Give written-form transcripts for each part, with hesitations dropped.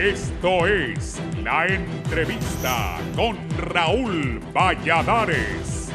Esto es La Entrevista con Raúl Valladares.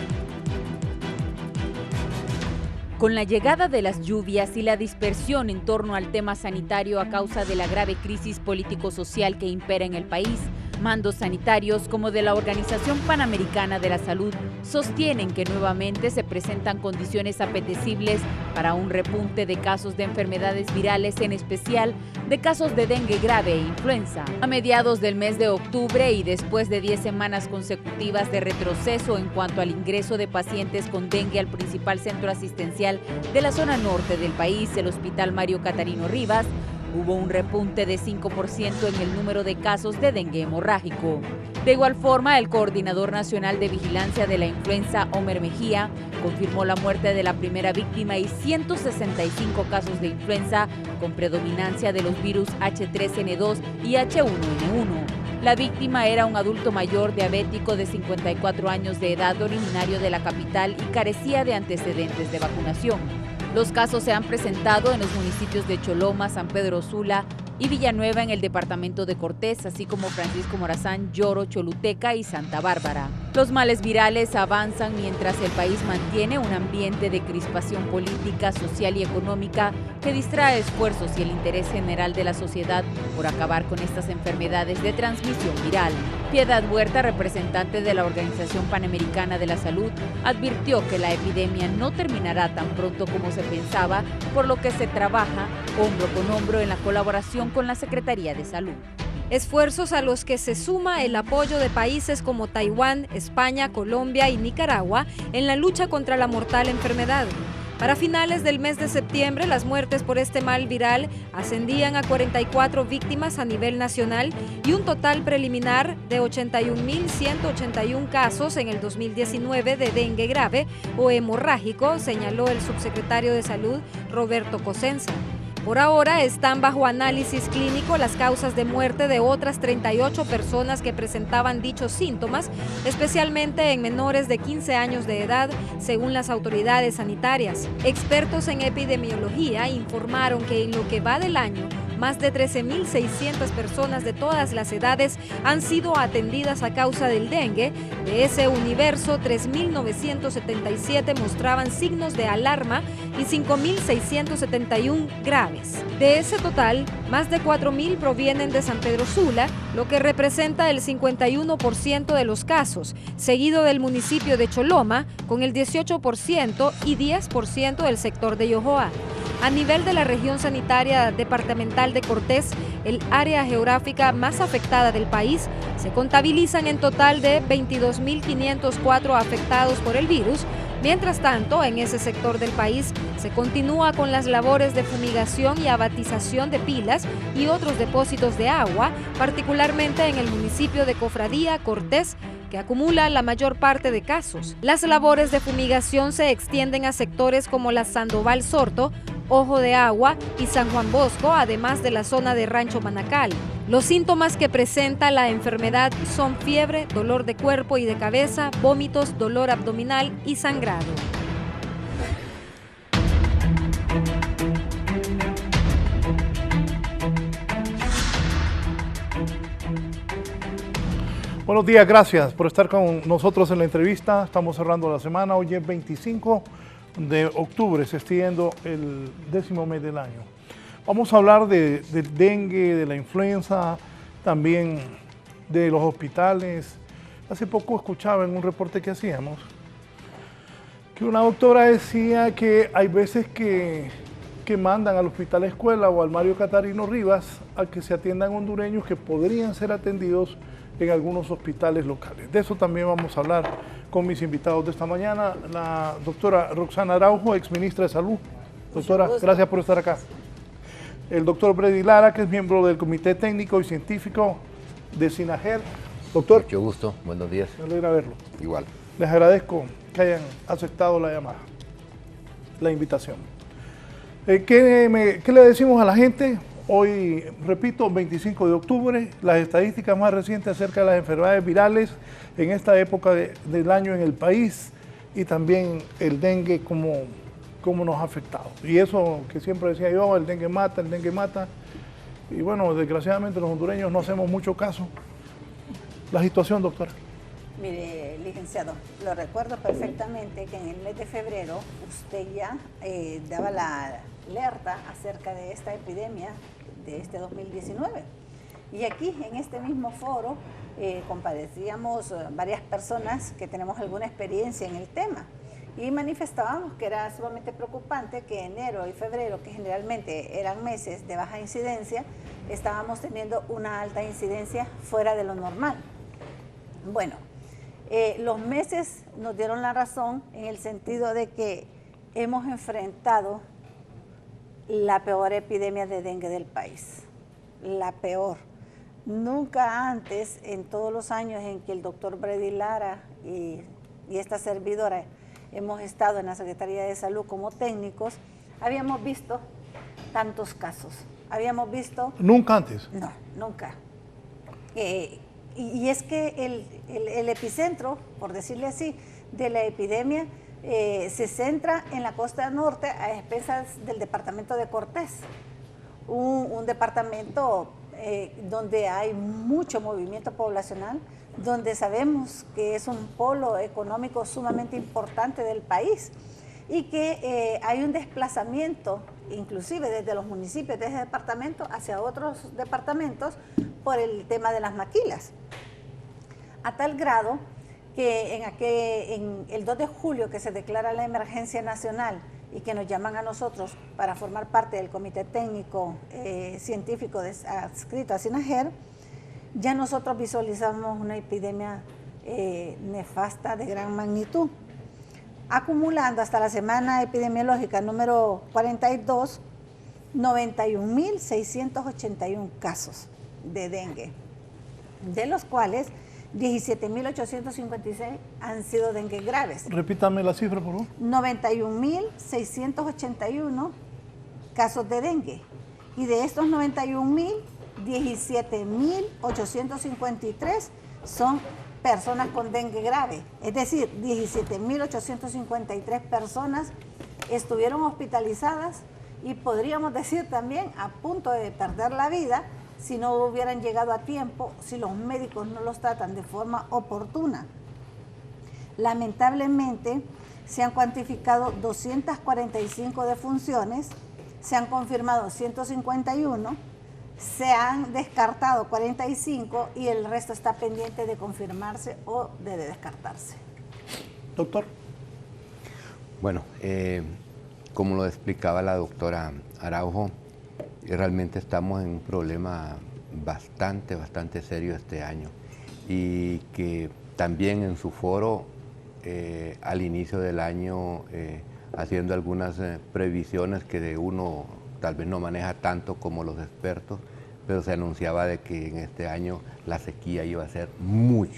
Con la llegada de las lluvias y la dispersión en torno al tema sanitario a causa de la grave crisis político-social que impera en el país, mandos sanitarios como de la Organización Panamericana de la Salud sostienen que nuevamente se presentan condiciones apetecibles para un repunte de casos de enfermedades virales, en especial de casos de dengue grave e influenza. A mediados del mes de octubre y después de 10 semanas consecutivas de retroceso en cuanto al ingreso de pacientes con dengue al principal centro asistencial de la zona norte del país, el Hospital Mario Catarino Rivas, hubo un repunte de 5% en el número de casos de dengue hemorrágico. De igual forma, el Coordinador Nacional de Vigilancia de la Influenza, Omer Mejía, confirmó la muerte de la primera víctima y 165 casos de influenza con predominancia de los virus H3N2 y H1N1. La víctima era un adulto mayor diabético de 54 años de edad, originario de la capital y carecía de antecedentes de vacunación. Los casos se han presentado en los municipios de Choloma, San Pedro Sula y Villanueva en el departamento de Cortés, así como Francisco Morazán, Lloro, Choluteca y Santa Bárbara. Los males virales avanzan mientras el país mantiene un ambiente de crispación política, social y económica que distrae esfuerzos y el interés general de la sociedad por acabar con estas enfermedades de transmisión viral. Piedad Huerta, representante de la Organización Panamericana de la Salud, advirtió que la epidemia no terminará tan pronto como se pensaba, por lo que se trabaja hombro con hombro en la colaboración con la Secretaría de Salud. Esfuerzos a los que se suma el apoyo de países como Taiwán, España, Colombia y Nicaragua en la lucha contra la mortal enfermedad. Para finales del mes de septiembre, las muertes por este mal viral ascendían a 44 víctimas a nivel nacional y un total preliminar de 81.181 casos en el 2019 de dengue grave o hemorrágico, señaló el subsecretario de Salud, Roberto Cosenza. Por ahora están bajo análisis clínico las causas de muerte de otras 38 personas que presentaban dichos síntomas, especialmente en menores de 15 años de edad, según las autoridades sanitarias. Expertos en epidemiología informaron que en lo que va del año, más de 13.600 personas de todas las edades han sido atendidas a causa del dengue. De ese universo, 3.977 mostraban signos de alarma y 5.671 graves. De ese total, más de 4.000 provienen de San Pedro Sula, lo que representa el 51% de los casos, seguido del municipio de Choloma, con el 18% y 10% del sector de Yojoa. A nivel de la región sanitaria departamental de Cortés, el área geográfica más afectada del país, se contabilizan en total de 22.504 afectados por el virus. Mientras tanto, en ese sector del país se continúa con las labores de fumigación y abatización de pilas y otros depósitos de agua, particularmente en el municipio de Cofradía, Cortés, que acumula la mayor parte de casos. Las labores de fumigación se extienden a sectores como la Sandoval Sorto, Ojo de Agua y San Juan Bosco, además de la zona de Rancho Manacal. Los síntomas que presenta la enfermedad son fiebre, dolor de cuerpo y de cabeza, vómitos, dolor abdominal y sangrado. Buenos días, gracias por estar con nosotros en la entrevista. Estamos cerrando la semana, hoy es 25 de octubre, se está yendo el 10º mes del año. Vamos a hablar del dengue, de la influenza, también de los hospitales. Hace poco escuchaba en un reporte que hacíamos que una doctora decía que hay veces que mandan al Hospital Escuela o al Mario Catarino Rivas a que se atiendan hondureños que podrían ser atendidos en algunos hospitales locales. De eso también vamos a hablar con mis invitados de esta mañana, la doctora Roxana Araujo, exministra de Salud. Doctora, gracias por estar acá. El doctor Brady Lara, que es miembro del Comité Técnico y Científico de SINAGER. Doctor. Mucho gusto, buenos días. Me alegra verlo. Igual. Les agradezco que hayan aceptado la llamada, la invitación. ¿Qué le decimos a la gente? Hoy, repito, 25 de octubre, las estadísticas más recientes acerca de las enfermedades virales en esta época del año en el país y también el dengue, cómo nos ha afectado. Y eso que siempre decía yo, el dengue mata, Y bueno, desgraciadamente los hondureños no hacemos mucho caso. La situación, doctora. Mire, licenciado, lo recuerdo perfectamente que en el mes de febrero usted ya daba la alerta acerca de esta epidemia de este 2019. Y aquí, en este mismo foro, comparecíamos varias personas que tenemos alguna experiencia en el tema y manifestábamos que era sumamente preocupante que enero y febrero, que generalmente eran meses de baja incidencia, estábamos teniendo una alta incidencia fuera de lo normal. Bueno, los meses nos dieron la razón en el sentido de que hemos enfrentado la peor epidemia de dengue del país, la peor. Nunca antes, en todos los años en que el doctor Brady Lara y esta servidora hemos estado en la Secretaría de Salud como técnicos, habíamos visto tantos casos. Habíamos visto... ¿Nunca antes? No, nunca. Y es que el epicentro, por decirle así, de la epidemia se centra en la costa norte a expensas del departamento de Cortés, un departamento donde hay mucho movimiento poblacional, donde sabemos que es un polo económico sumamente importante del país y que hay un desplazamiento, inclusive desde los municipios de ese departamento hacia otros departamentos por el tema de las maquilas. A tal grado que en el 2 de julio que se declara la emergencia nacional y que nos llaman a nosotros para formar parte del comité técnico científico adscrito a SINAGER, ya nosotros visualizamos una epidemia nefasta de gran magnitud, acumulando hasta la semana epidemiológica número 42, 91.681 casos de dengue, de los cuales 17.856 han sido dengue graves. Repítame la cifra, por favor. 91.681 casos de dengue. Y de estos 91.000, 17.853 son personas con dengue grave. Es decir, 17.853 personas estuvieron hospitalizadas y podríamos decir también a punto de perder la vida si no hubieran llegado a tiempo, si los médicos no los tratan de forma oportuna. Lamentablemente, se han cuantificado 245 defunciones, se han confirmado 151, se han descartado 45 y el resto está pendiente de confirmarse o de descartarse. Doctor. Bueno, como lo explicaba la doctora Araujo, realmente estamos en un problema bastante serio este año y que también en su foro al inicio del año haciendo algunas previsiones que de uno tal vez no maneja tanto como los expertos, pero se anunciaba de que en este año la sequía iba a ser muy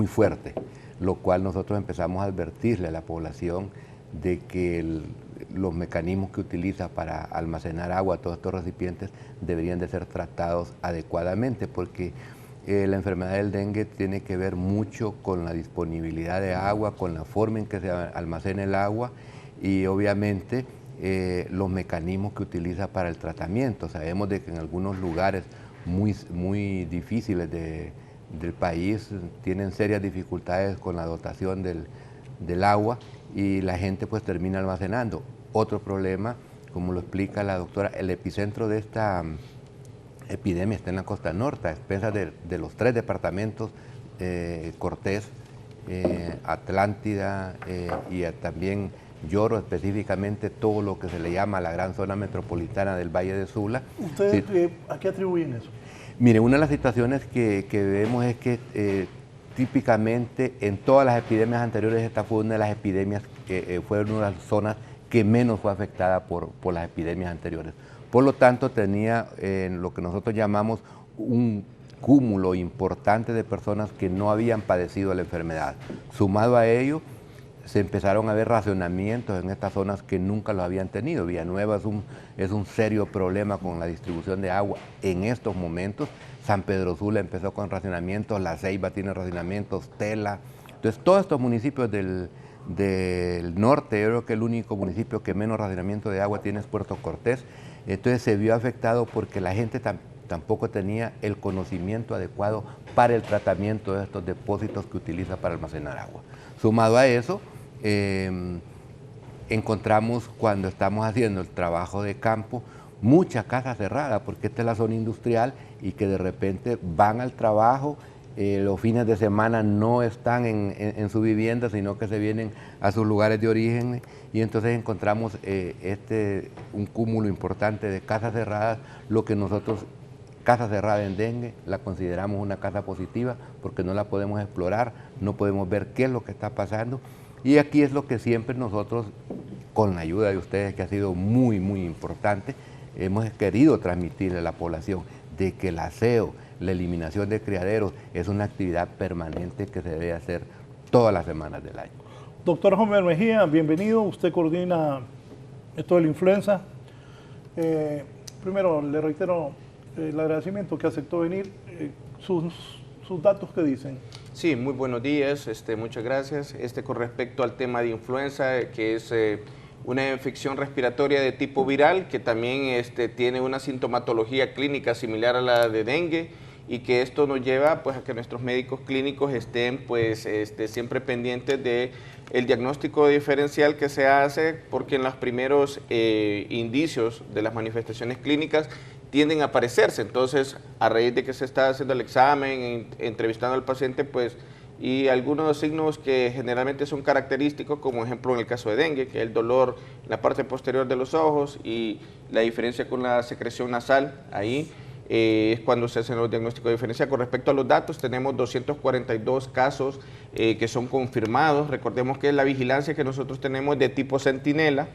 fuerte, lo cual nosotros empezamos a advertirle a la población de que los mecanismos que utiliza para almacenar agua, todos estos recipientes, deberían de ser tratados adecuadamente, porque la enfermedad del dengue tiene que ver mucho con la disponibilidad de agua, con la forma en que se almacena el agua y obviamente los mecanismos que utiliza para el tratamiento. Sabemos de que en algunos lugares muy difíciles del país tienen serias dificultades con la dotación del agua y la gente pues termina almacenando. Otro problema, como lo explica la doctora, el epicentro de esta epidemia está en la costa norte, a expensas de los 3 departamentos, Cortés, Atlántida y también Lloro, específicamente todo lo que se le llama la gran zona metropolitana del Valle de Sula. ¿Ustedes sí. a qué atribuyen eso? Mire, una de las situaciones que vemos es que típicamente en todas las epidemias anteriores, esta fue una de las epidemias que fue una de las zonas que menos fue afectada por las epidemias anteriores. Por lo tanto, tenía lo que nosotros llamamos un cúmulo importante de personas que no habían padecido la enfermedad. Sumado a ello, se empezaron a ver racionamientos en estas zonas que nunca los habían tenido. Villanueva es un serio problema con la distribución de agua en estos momentos. San Pedro Sula empezó con racionamientos, La Ceiba tiene racionamientos, Tela. Entonces, todos estos municipios del norte, yo creo que el único municipio que menos racionamiento de agua tiene es Puerto Cortés. Entonces se vio afectado porque la gente tampoco tenía el conocimiento adecuado para el tratamiento de estos depósitos que utiliza para almacenar agua. Sumado a eso, encontramos cuando estamos haciendo el trabajo de campo mucha casa cerrada, porque esta es la zona industrial y que de repente van al trabajo, los fines de semana no están en su vivienda, sino que se vienen a sus lugares de origen, y entonces encontramos un cúmulo importante de casas cerradas, lo que nosotros, casa cerrada en dengue, la consideramos una casa positiva, porque no la podemos explorar, no podemos ver qué es lo que está pasando, y aquí es lo que siempre nosotros, con la ayuda de ustedes, que ha sido muy, muy importante, hemos querido transmitirle a la población de que el aseo, la eliminación de criaderos es una actividad permanente que se debe hacer todas las semanas del año. Doctor Homer Mejía, bienvenido. Usted coordina esto de la influenza. Primero, le reitero el agradecimiento que aceptó venir. Sus datos, ¿qué dicen? Sí, muy buenos días, muchas gracias. Con respecto al tema de influenza, que es una infección respiratoria de tipo viral, que también tiene una sintomatología clínica similar a la de dengue, y que esto nos lleva pues a que nuestros médicos clínicos estén pues siempre pendientes de el diagnóstico diferencial que se hace, porque en los primeros indicios de las manifestaciones clínicas tienden a aparecerse. Entonces, a raíz de que se está haciendo el examen, entrevistando al paciente, pues, y algunos signos que generalmente son característicos, como ejemplo en el caso de dengue, que es el dolor en la parte posterior de los ojos y la diferencia con la secreción nasal, ahí es cuando se hacen los diagnósticos de diferencia. Con respecto a los datos, tenemos 242 casos que son confirmados. Recordemos que la vigilancia que nosotros tenemos es de tipo centinela,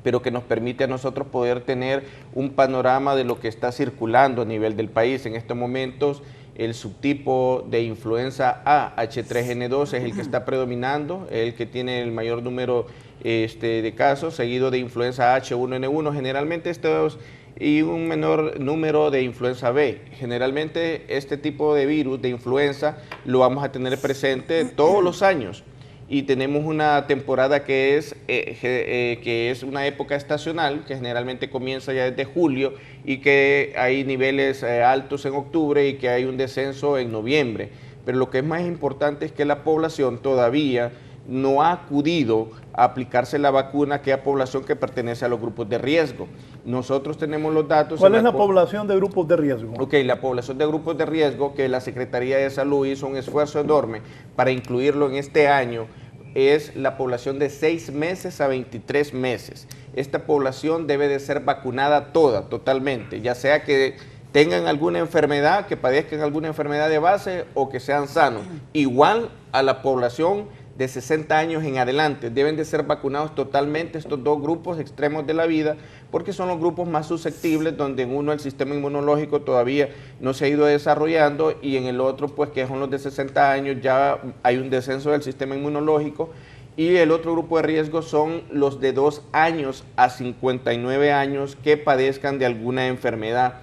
pero que nos permite a nosotros poder tener un panorama de lo que está circulando a nivel del país. En estos momentos, el subtipo de influenza A, H3N2, es el que está predominando, el que tiene el mayor número de casos, seguido de influenza H1N1, generalmente estos, y un menor número de influenza B. Generalmente este tipo de virus de influenza lo vamos a tener presente todos los años, y tenemos una temporada que es una época estacional, que generalmente comienza ya desde julio, y que hay niveles altos en octubre y que hay un descenso en noviembre. Pero lo que es más importante es que la población todavía no ha acudido a aplicarse la vacuna, que es población que pertenece a los grupos de riesgo. Nosotros tenemos los datos. ¿Cuál es la población de grupos de riesgo? Ok, la población de grupos de riesgo, que la Secretaría de Salud hizo un esfuerzo enorme para incluirlo en este año, es la población de 6 meses a 23 meses. Esta población debe de ser vacunada toda, totalmente, ya sea que tengan alguna enfermedad, que padezcan alguna enfermedad de base o que sean sanos. Igual a la población de 60 años en adelante, deben de ser vacunados totalmente estos dos grupos extremos de la vida, porque son los grupos más susceptibles, donde en uno el sistema inmunológico todavía no se ha ido desarrollando, y en el otro, pues que son los de 60 años, ya hay un descenso del sistema inmunológico, y el otro grupo de riesgo son los de 2 años a 59 años que padezcan de alguna enfermedad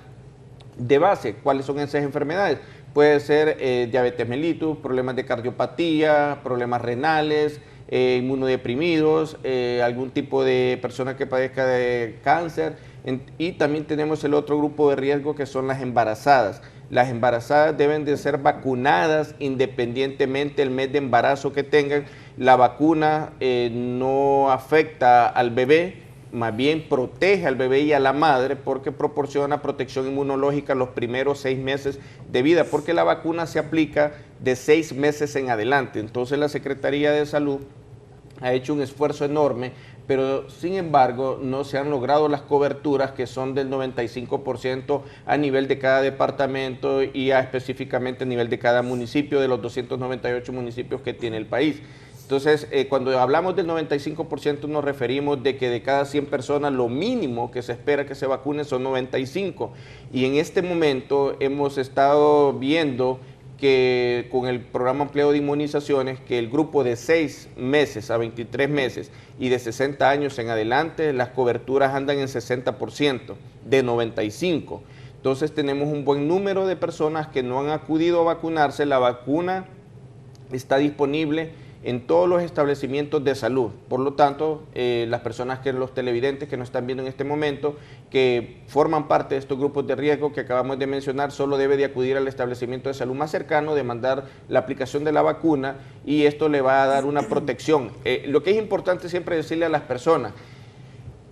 de base. ¿Cuáles son esas enfermedades? Puede ser diabetes mellitus, problemas de cardiopatía, problemas renales, inmunodeprimidos, algún tipo de persona que padezca de cáncer, y también tenemos el otro grupo de riesgo, que son las embarazadas. Las embarazadas deben de ser vacunadas independientemente del mes de embarazo que tengan. La vacuna no afecta al bebé, más bien protege al bebé y a la madre, porque proporciona protección inmunológica los primeros 6 meses de vida, porque la vacuna se aplica de 6 meses en adelante. Entonces la Secretaría de Salud ha hecho un esfuerzo enorme, pero sin embargo no se han logrado las coberturas, que son del 95% a nivel de cada departamento y específicamente a nivel de cada municipio, de los 298 municipios que tiene el país. Entonces, cuando hablamos del 95%, nos referimos de que de cada 100 personas, lo mínimo que se espera que se vacunen son 95. Y en este momento hemos estado viendo que con el programa ampliado de inmunizaciones, que el grupo de 6 meses a 23 meses y de 60 años en adelante, las coberturas andan en 60%, de 95. Entonces tenemos un buen número de personas que no han acudido a vacunarse. La vacuna está disponible en todos los establecimientos de salud. Por lo tanto, las personas los televidentes que nos están viendo en este momento, que forman parte de estos grupos de riesgo que acabamos de mencionar, solo debe de acudir al establecimiento de salud más cercano, demandar la aplicación de la vacuna y esto le va a dar una protección. Lo que es importante siempre decirle a las personas,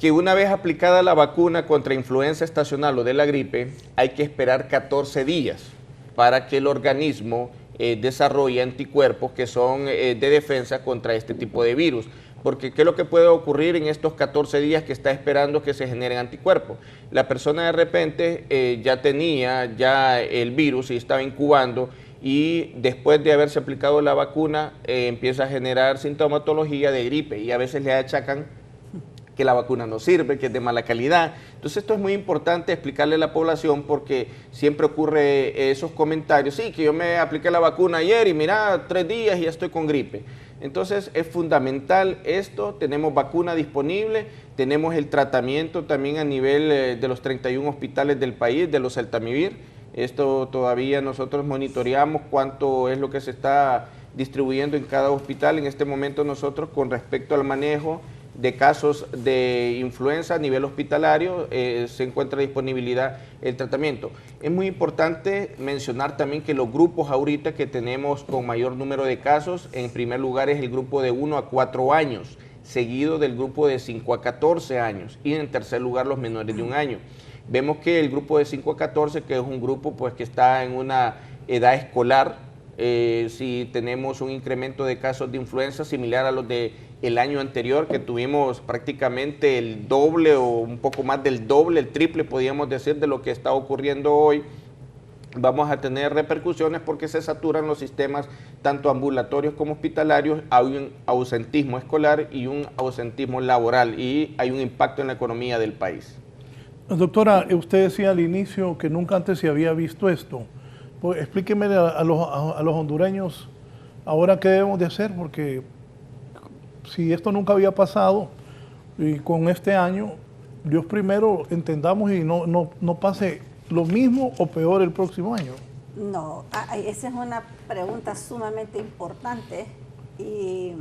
que una vez aplicada la vacuna contra influenza estacional o de la gripe, hay que esperar 14 días para que el organismo desarrolle anticuerpos que son de defensa contra este tipo de virus. Porque ¿qué es lo que puede ocurrir en estos 14 días que está esperando que se generen anticuerpos? La persona de repente ya tenía el virus y estaba incubando, y después de haberse aplicado la vacuna empieza a generar sintomatología de gripe y a veces le achacan que la vacuna no sirve, que es de mala calidad. Entonces esto es muy importante explicarle a la población porque siempre ocurre esos comentarios, sí, que yo me apliqué la vacuna ayer y mira, 3 días y ya estoy con gripe. Entonces es fundamental esto, tenemos vacuna disponible, tenemos el tratamiento también a nivel de los 31 hospitales del país, de los Celtamivir. Esto todavía nosotros monitoreamos cuánto es lo que se está distribuyendo en cada hospital. En este momento nosotros con respecto al manejo de casos de influenza a nivel hospitalario se encuentra disponibilidad el tratamiento. Es muy importante mencionar también que los grupos ahorita que tenemos con mayor número de casos, en primer lugar es el grupo de 1 a 4 años, seguido del grupo de 5 a 14 años y en tercer lugar los menores de 1 año. Vemos que el grupo de 5 a 14, que es un grupo pues que está en una edad escolar, si tenemos un incremento de casos de influenza similar a los del año anterior, que tuvimos prácticamente el doble o un poco más del doble, el triple podríamos decir de lo que está ocurriendo hoy, vamos a tener repercusiones porque se saturan los sistemas tanto ambulatorios como hospitalarios, hay un ausentismo escolar y un ausentismo laboral y hay un impacto en la economía del país. Doctora, usted decía al inicio que nunca antes se había visto esto. Pues explíqueme a los hondureños ahora qué debemos de hacer, porque si esto nunca había pasado y con este año, Dios primero entendamos y no pase lo mismo o peor el próximo año. No, esa es una pregunta sumamente importante y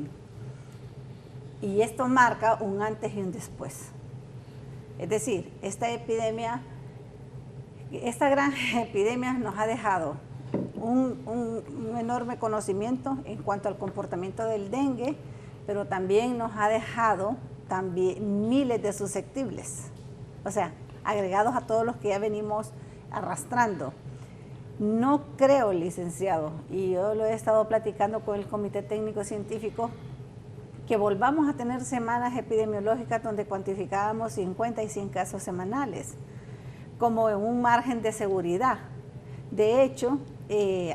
esto marca un antes y un después. Es decir, esta gran epidemia nos ha dejado un enorme conocimiento en cuanto al comportamiento del dengue, pero también nos ha dejado miles de susceptibles, o sea, agregados a todos los que ya venimos arrastrando. No creo, licenciado, y yo lo he estado platicando con el Comité Técnico Científico, que volvamos a tener semanas epidemiológicas donde cuantificábamos 50 y 100 casos semanales, como en un margen de seguridad. De hecho,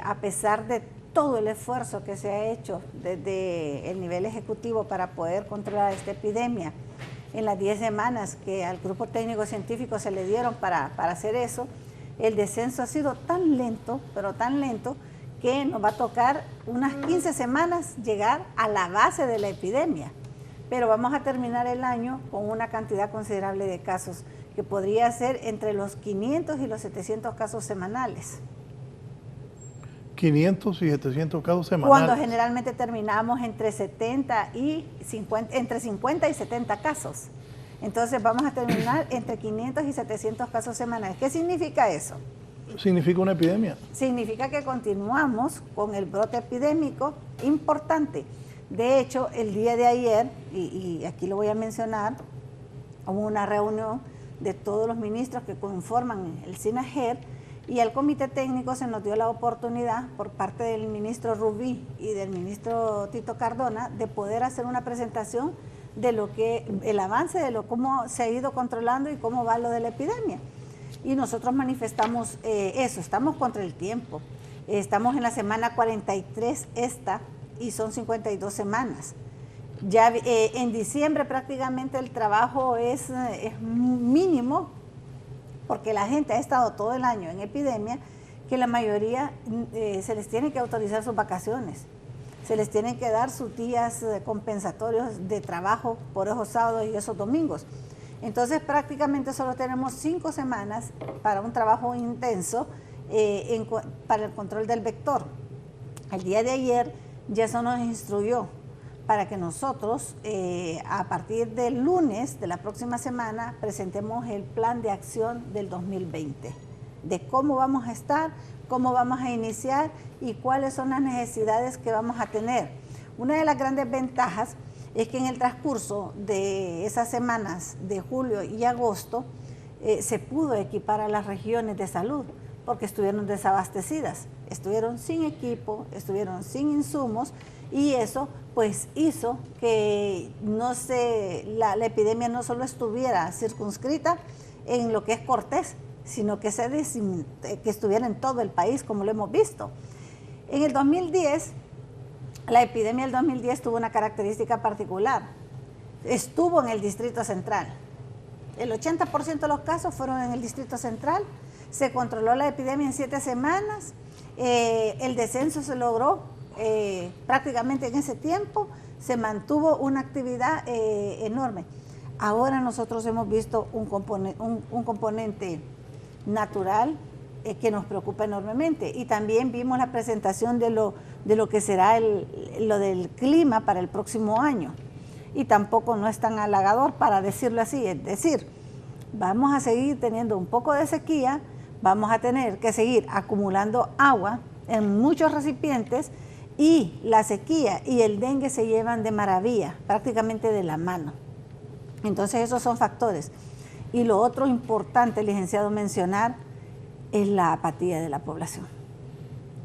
a pesar de todo el esfuerzo que se ha hecho desde el nivel ejecutivo para poder controlar esta epidemia, en las 10 semanas que al grupo técnico científico se le dieron para hacer eso, el descenso ha sido tan lento, pero tan lento, que nos va a tocar unas 15 semanas llegar a la base de la epidemia. Pero vamos a terminar el año con una cantidad considerable de casos, que podría ser entre los 500 y los 700 casos semanales. 500 y 700 casos semanales. Cuando generalmente terminamos entre 50 y 70 casos. Entonces vamos a terminar entre 500 y 700 casos semanales. ¿Qué significa eso? ¿Significa una epidemia? Significa que continuamos con el brote epidémico importante. De hecho, el día de ayer, y aquí lo voy a mencionar, hubo una reunión de todos los ministros que conforman el SINAJER, y al Comité Técnico se nos dio la oportunidad por parte del ministro Rubí y del ministro Tito Cardona de poder hacer una presentación de el avance de cómo se ha ido controlando y cómo va lo de la epidemia. Y nosotros manifestamos eso, estamos contra el tiempo. Estamos en la semana 43 y son 52 semanas. Ya en diciembre prácticamente el trabajo es mínimo, porque la gente ha estado todo el año en epidemia, que la mayoría se les tiene que autorizar sus vacaciones, se les tienen que dar sus días compensatorios de trabajo por esos sábados y esos domingos. Entonces prácticamente solo tenemos 5 semanas para un trabajo intenso para el control del vector. El día de ayer ya se nos instruyó para que nosotros a partir del lunes de la próxima semana presentemos el plan de acción del 2020, de cómo vamos a estar, cómo vamos a iniciar y cuáles son las necesidades que vamos a tener. Una de las grandes ventajas es que en el transcurso de esas semanas de julio y agosto se pudo equipar a las regiones de salud porque estuvieron desabastecidas, estuvieron sin equipo, estuvieron sin insumos y eso pues hizo que la epidemia no solo estuviera circunscrita en lo que es Cortés, sino que estuviera en todo el país, como lo hemos visto. En el 2010, la epidemia del 2010 tuvo una característica particular. Estuvo en el Distrito Central. El 80% de los casos fueron en el Distrito Central. Se controló la epidemia en 7 semanas. El descenso se logró prácticamente en ese tiempo. Se mantuvo una actividad enorme. Ahora nosotros hemos visto un componente natural que nos preocupa enormemente y también vimos la presentación de lo que será lo del clima para el próximo año y tampoco no es tan halagador para decirlo así, es decir, vamos a seguir teniendo un poco de sequía, vamos a tener que seguir acumulando agua en muchos recipientes y la sequía y el dengue se llevan de maravilla, prácticamente de la mano. Entonces esos son factores. Y lo otro importante, licenciado, mencionar es la apatía de la población.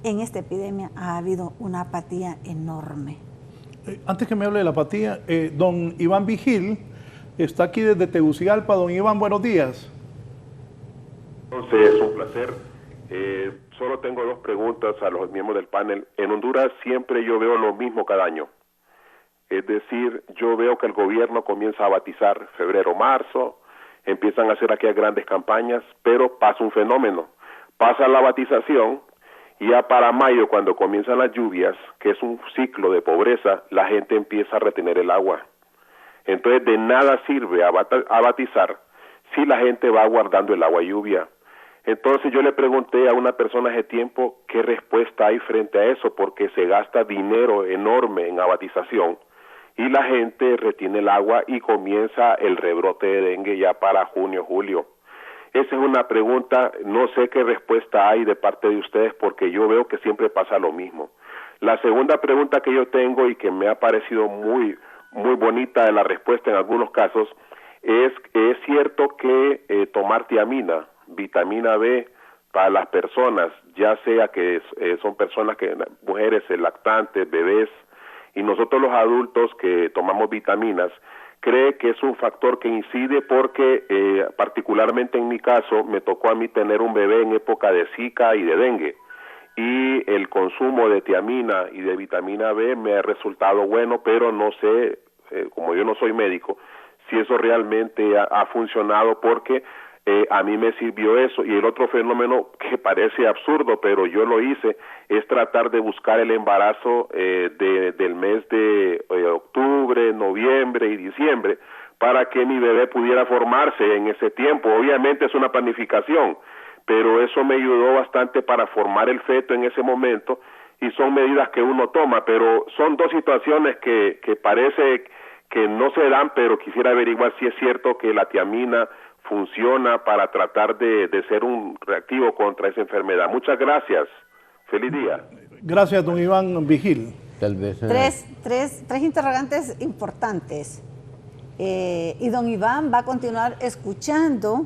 En esta epidemia ha habido una apatía enorme. Antes que me hable de la apatía, don Iván Vigil está aquí desde Tegucigalpa. Don Iván, buenos días. Entonces, es un placer. Solo tengo 2 preguntas a los miembros del panel. En Honduras siempre yo veo lo mismo cada año. Es decir, yo veo que el gobierno comienza a batizar febrero, marzo, empiezan a hacer aquellas grandes campañas, pero pasa un fenómeno. Pasa la batización y ya para mayo, cuando comienzan las lluvias, que es un ciclo de pobreza, la gente empieza a retener el agua. Entonces, de nada sirve a batizar si la gente va guardando el agua lluvia. Entonces, yo le pregunté a una persona hace tiempo qué respuesta hay frente a eso, porque se gasta dinero enorme en abatización y la gente retiene el agua y comienza el rebrote de dengue ya para junio, julio. Esa es una pregunta, no sé qué respuesta hay de parte de ustedes porque yo veo que siempre pasa lo mismo. La segunda pregunta que yo tengo y que me ha parecido muy bonita la respuesta en algunos casos es cierto que tomar tiamina, vitamina B para las personas, ya sea que son personas mujeres lactantes, bebés, y nosotros los adultos que tomamos vitaminas, cree que es un factor que incide porque particularmente en mi caso me tocó a mí tener un bebé en época de Zika y de dengue y el consumo de tiamina y de vitamina B me ha resultado bueno, pero no sé, como yo no soy médico, si eso realmente ha funcionado porque a mí me sirvió eso. Y el otro fenómeno que parece absurdo, pero yo lo hice, es tratar de buscar el embarazo del mes de octubre, noviembre y diciembre para que mi bebé pudiera formarse en ese tiempo. Obviamente es una planificación, pero eso me ayudó bastante para formar el feto en ese momento y son medidas que uno toma, pero son 2 situaciones que parece que no se dan, pero quisiera averiguar si es cierto que la tiamina funciona para tratar de ser un reactivo contra esa enfermedad. Muchas gracias. Feliz día. Gracias, don Iván Vigil. Tal vez... Tres interrogantes importantes. Y don Iván va a continuar escuchando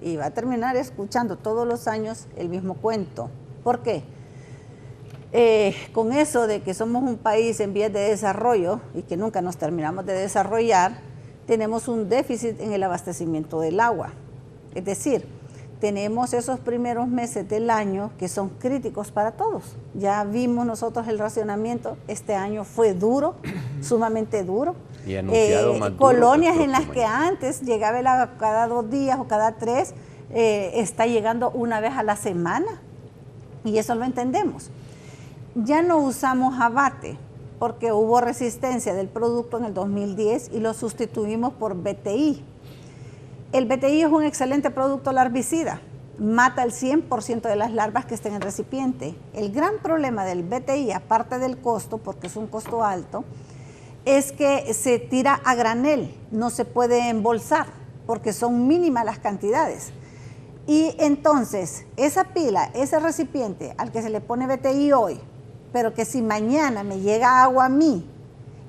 y va a terminar escuchando todos los años el mismo cuento. ¿Por qué? Con eso de que somos un país en vías de desarrollo y que nunca nos terminamos de desarrollar, tenemos un déficit en el abastecimiento del agua. Es decir, tenemos esos primeros meses del año que son críticos para todos. Ya vimos nosotros el racionamiento, este año fue duro, sumamente duro. Y anunciado más colonias duro en las que antes llegaba el agua cada 2 días o cada 3, está llegando una vez a la semana. Y eso lo entendemos. Ya no usamos abate, porque hubo resistencia del producto en el 2010 y lo sustituimos por BTI. El BTI es un excelente producto larvicida, mata el 100% de las larvas que estén en el recipiente. El gran problema del BTI, aparte del costo, porque es un costo alto, es que se tira a granel, no se puede embolsar porque son mínimas las cantidades. Y entonces, esa pila, ese recipiente al que se le pone BTI hoy, pero que si mañana me llega agua a mí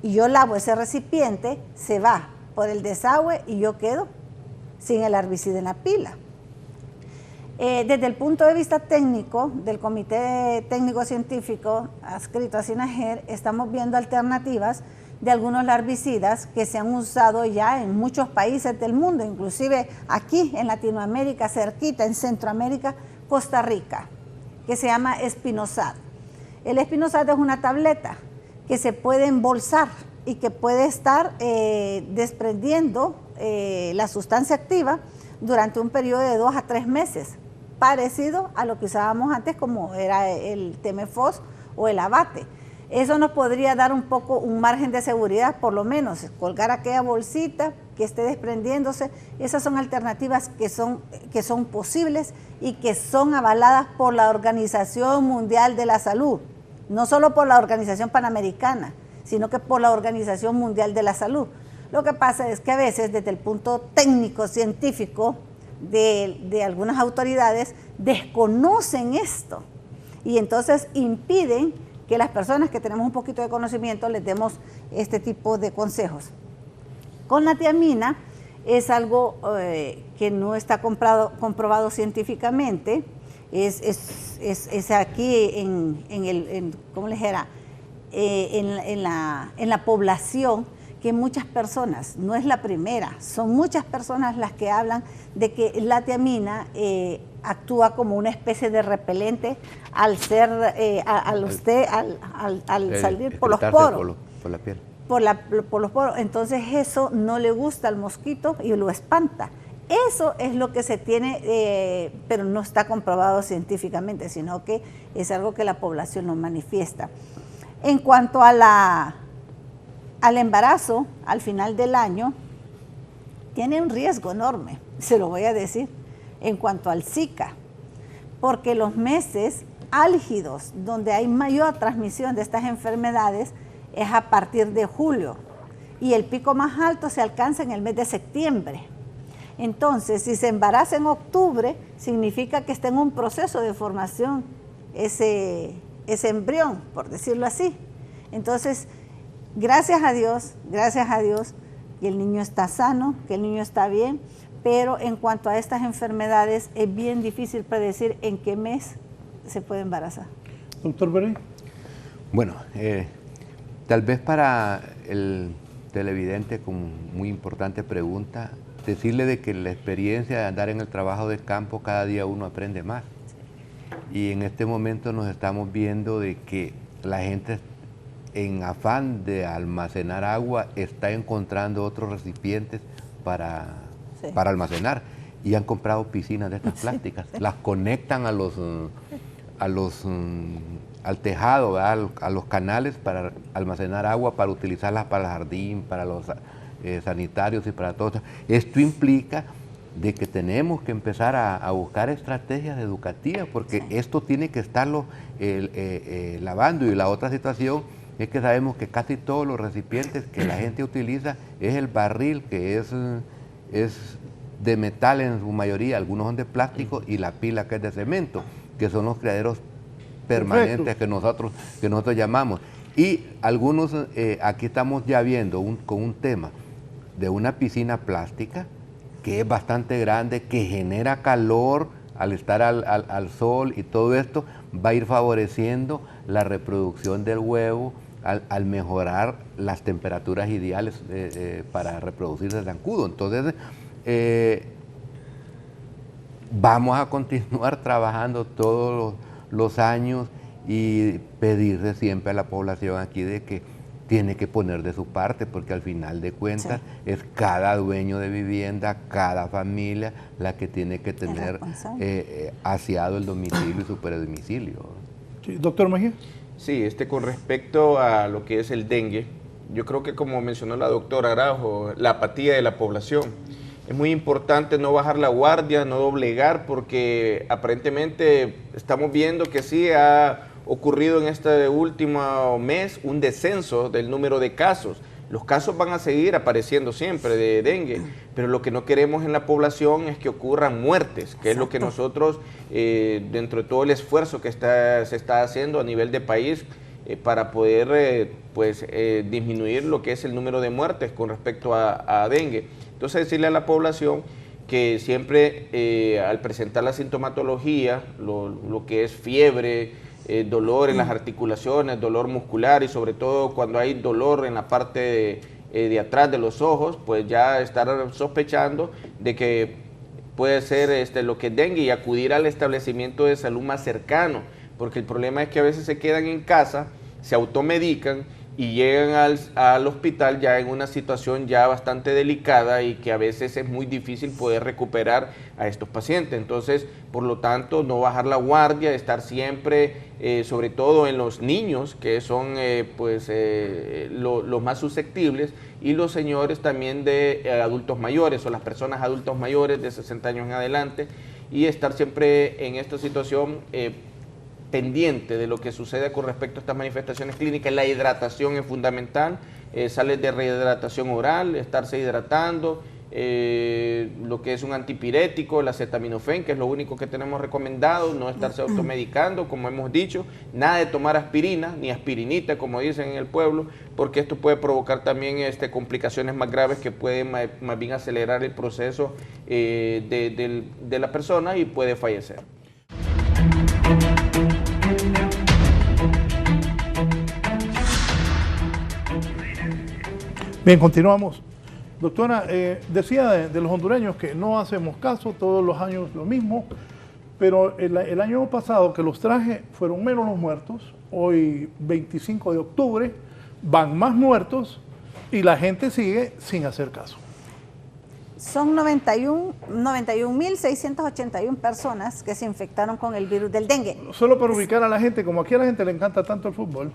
y yo lavo ese recipiente, se va por el desagüe y yo quedo sin el herbicida en la pila. Desde el punto de vista técnico del Comité Técnico Científico adscrito a SINAGER, estamos viendo alternativas de algunos herbicidas que se han usado ya en muchos países del mundo, inclusive aquí en Latinoamérica, cerquita, en Centroamérica, Costa Rica, que se llama Spinosad. El Spinosad es una tableta que se puede embolsar y que puede estar desprendiendo la sustancia activa durante un periodo de 2 a 3 meses, parecido a lo que usábamos antes como era el Temefos o el Abate. Eso nos podría dar un poco un margen de seguridad, por lo menos colgar aquella bolsita que esté desprendiéndose. Esas son alternativas que son posibles y que son avaladas por la Organización Mundial de la Salud, no solo por la Organización Panamericana, sino que por la Organización Mundial de la Salud. Lo que pasa es que a veces desde el punto técnico, científico, de algunas autoridades desconocen esto y entonces impiden que las personas que tenemos un poquito de conocimiento les demos este tipo de consejos. Con la tiamina es algo que no está comprobado científicamente, es aquí ¿cómo les dijera? En la población, que muchas personas, no es la primera, son muchas personas las que hablan de que la tiamina actúa como una especie de repelente al ser, al salir por los poros. Por la piel. Por los poros. Entonces eso no le gusta al mosquito y lo espanta. Eso es lo que se tiene, pero no está comprobado científicamente, sino que es algo que la población nos manifiesta. En cuanto a al embarazo, al final del año, tiene un riesgo enorme, se lo voy a decir, en cuanto al Zika, porque los meses álgidos donde hay mayor transmisión de estas enfermedades es a partir de julio y el pico más alto se alcanza en el mes de septiembre. Entonces, si se embaraza en octubre, significa que está en un proceso de formación ese embrión, por decirlo así. Entonces, gracias a Dios, que el niño está sano, que el niño está bien, pero en cuanto a estas enfermedades es bien difícil predecir en qué mes se puede embarazar. Doctor Berry. Bueno, tal vez para el televidente con muy importante pregunta, decirle de que la experiencia de andar en el trabajo de campo, cada día uno aprende más. Y en este momento nos estamos viendo de que la gente, en afán de almacenar agua, está encontrando otros recipientes para almacenar, y han comprado piscinas de estas plásticas, las conectan al tejado, a los canales para almacenar agua, para utilizarlas para el jardín, para los sanitarios y para todo. Esto implica de que tenemos que empezar a buscar estrategias educativas, porque esto tiene que estarlo lavando. Y la otra situación es que sabemos que casi todos los recipientes que la gente utiliza es el barril, que es de metal en su mayoría, algunos son de plástico, y la pila, que es de cemento, que son los criaderos permanentes que nosotros llamamos. Y algunos, aquí estamos ya viendo con un tema de una piscina plástica que es bastante grande, que genera calor al estar al sol, y todo esto va a ir favoreciendo la reproducción del huevo al mejorar las temperaturas ideales para reproducirse el zancudo. Entonces, vamos a continuar trabajando todos los años y pedirle siempre a la población aquí de que tiene que poner de su parte, porque al final de cuentas es cada dueño de vivienda, cada familia la que tiene que tener aseado el domicilio y su predomicilio. Sí, doctor Mejía. Sí, con respecto a lo que es el dengue, yo creo que, como mencionó la doctora Araujo, la apatía de la población. Es muy importante no bajar la guardia, no doblegar, porque aparentemente estamos viendo que sí ha ocurrido en este último mes un descenso del número de casos. Los casos van a seguir apareciendo siempre de dengue, pero lo que no queremos en la población es que ocurran muertes, que es lo que nosotros, dentro de todo el esfuerzo que se está haciendo a nivel de país, para poder disminuir lo que es el número de muertes con respecto a dengue. Entonces, decirle a la población que siempre al presentar la sintomatología, lo que es fiebre, dolor en las articulaciones, dolor muscular y sobre todo cuando hay dolor en la parte de atrás de los ojos, pues ya estar sospechando de que puede ser lo que es dengue y acudir al establecimiento de salud más cercano, porque el problema es que a veces se quedan en casa, se automedican y llegan al hospital ya en una situación ya bastante delicada y que a veces es muy difícil poder recuperar a estos pacientes. Entonces, por lo tanto, no bajar la guardia, estar siempre, sobre todo en los niños, que son los más susceptibles, y los señores también de adultos mayores o las personas adultos mayores de 60 años en adelante, y estar siempre en esta situación pendiente de lo que sucede con respecto a estas manifestaciones clínicas. La hidratación es fundamental, sales de rehidratación oral, estarse hidratando, lo que es un antipirético, el acetaminofén, que es lo único que tenemos recomendado, no estarse automedicando, como hemos dicho, nada de tomar aspirina, ni aspirinita, como dicen en el pueblo, porque esto puede provocar también complicaciones más graves que pueden más bien acelerar el proceso de la persona y puede fallecer. Bien, continuamos. Doctora, decía de los hondureños que no hacemos caso, todos los años lo mismo, pero el año pasado que los traje fueron menos los muertos, hoy 25 de octubre van más muertos y la gente sigue sin hacer caso. Son 91.681 personas que se infectaron con el virus del dengue. Solo para ubicar a la gente, como aquí a la gente le encanta tanto el fútbol,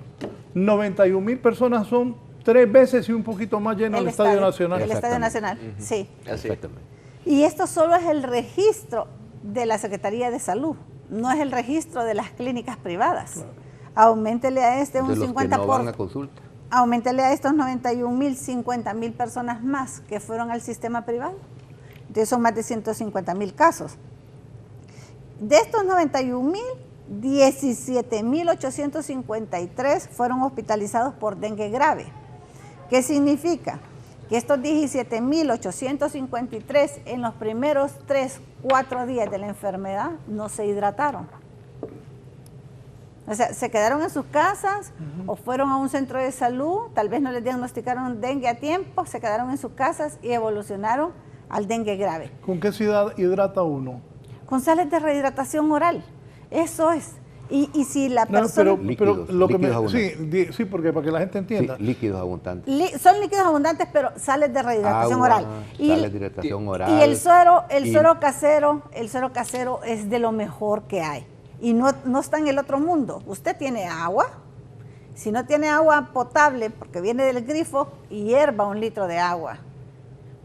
91.000 personas son 3 veces y un poquito más lleno el Estadio Nacional. El Estadio Nacional, sí. Exactamente. Y esto solo es el registro de la Secretaría de Salud, no es el registro de las clínicas privadas. Claro. Auméntele a un 50%. No van a consulta. Auméntele a estos 91.000, 50.000 personas más que fueron al sistema privado. Entonces son más de 150.000 casos. De estos 91.000, 17.853 fueron hospitalizados por dengue grave. ¿Qué significa? Que estos 17.853 en los primeros 3, 4 días de la enfermedad no se hidrataron. O sea, se quedaron en sus casas o fueron a un centro de salud, tal vez no les diagnosticaron dengue a tiempo, se quedaron en sus casas y evolucionaron al dengue grave. ¿Con qué se hidrata uno? Con sales de rehidratación oral, eso es. Y si la persona... No, pero lo que sí, porque para que la gente entienda. Sí, líquidos abundantes. Son líquidos abundantes, pero sales de rehidratación oral. Sales de hidratación oral. Y el suero casero es de lo mejor que hay. Y no está en el otro mundo. Usted tiene agua, si no tiene agua potable, porque viene del grifo, hierva 1 litro de agua.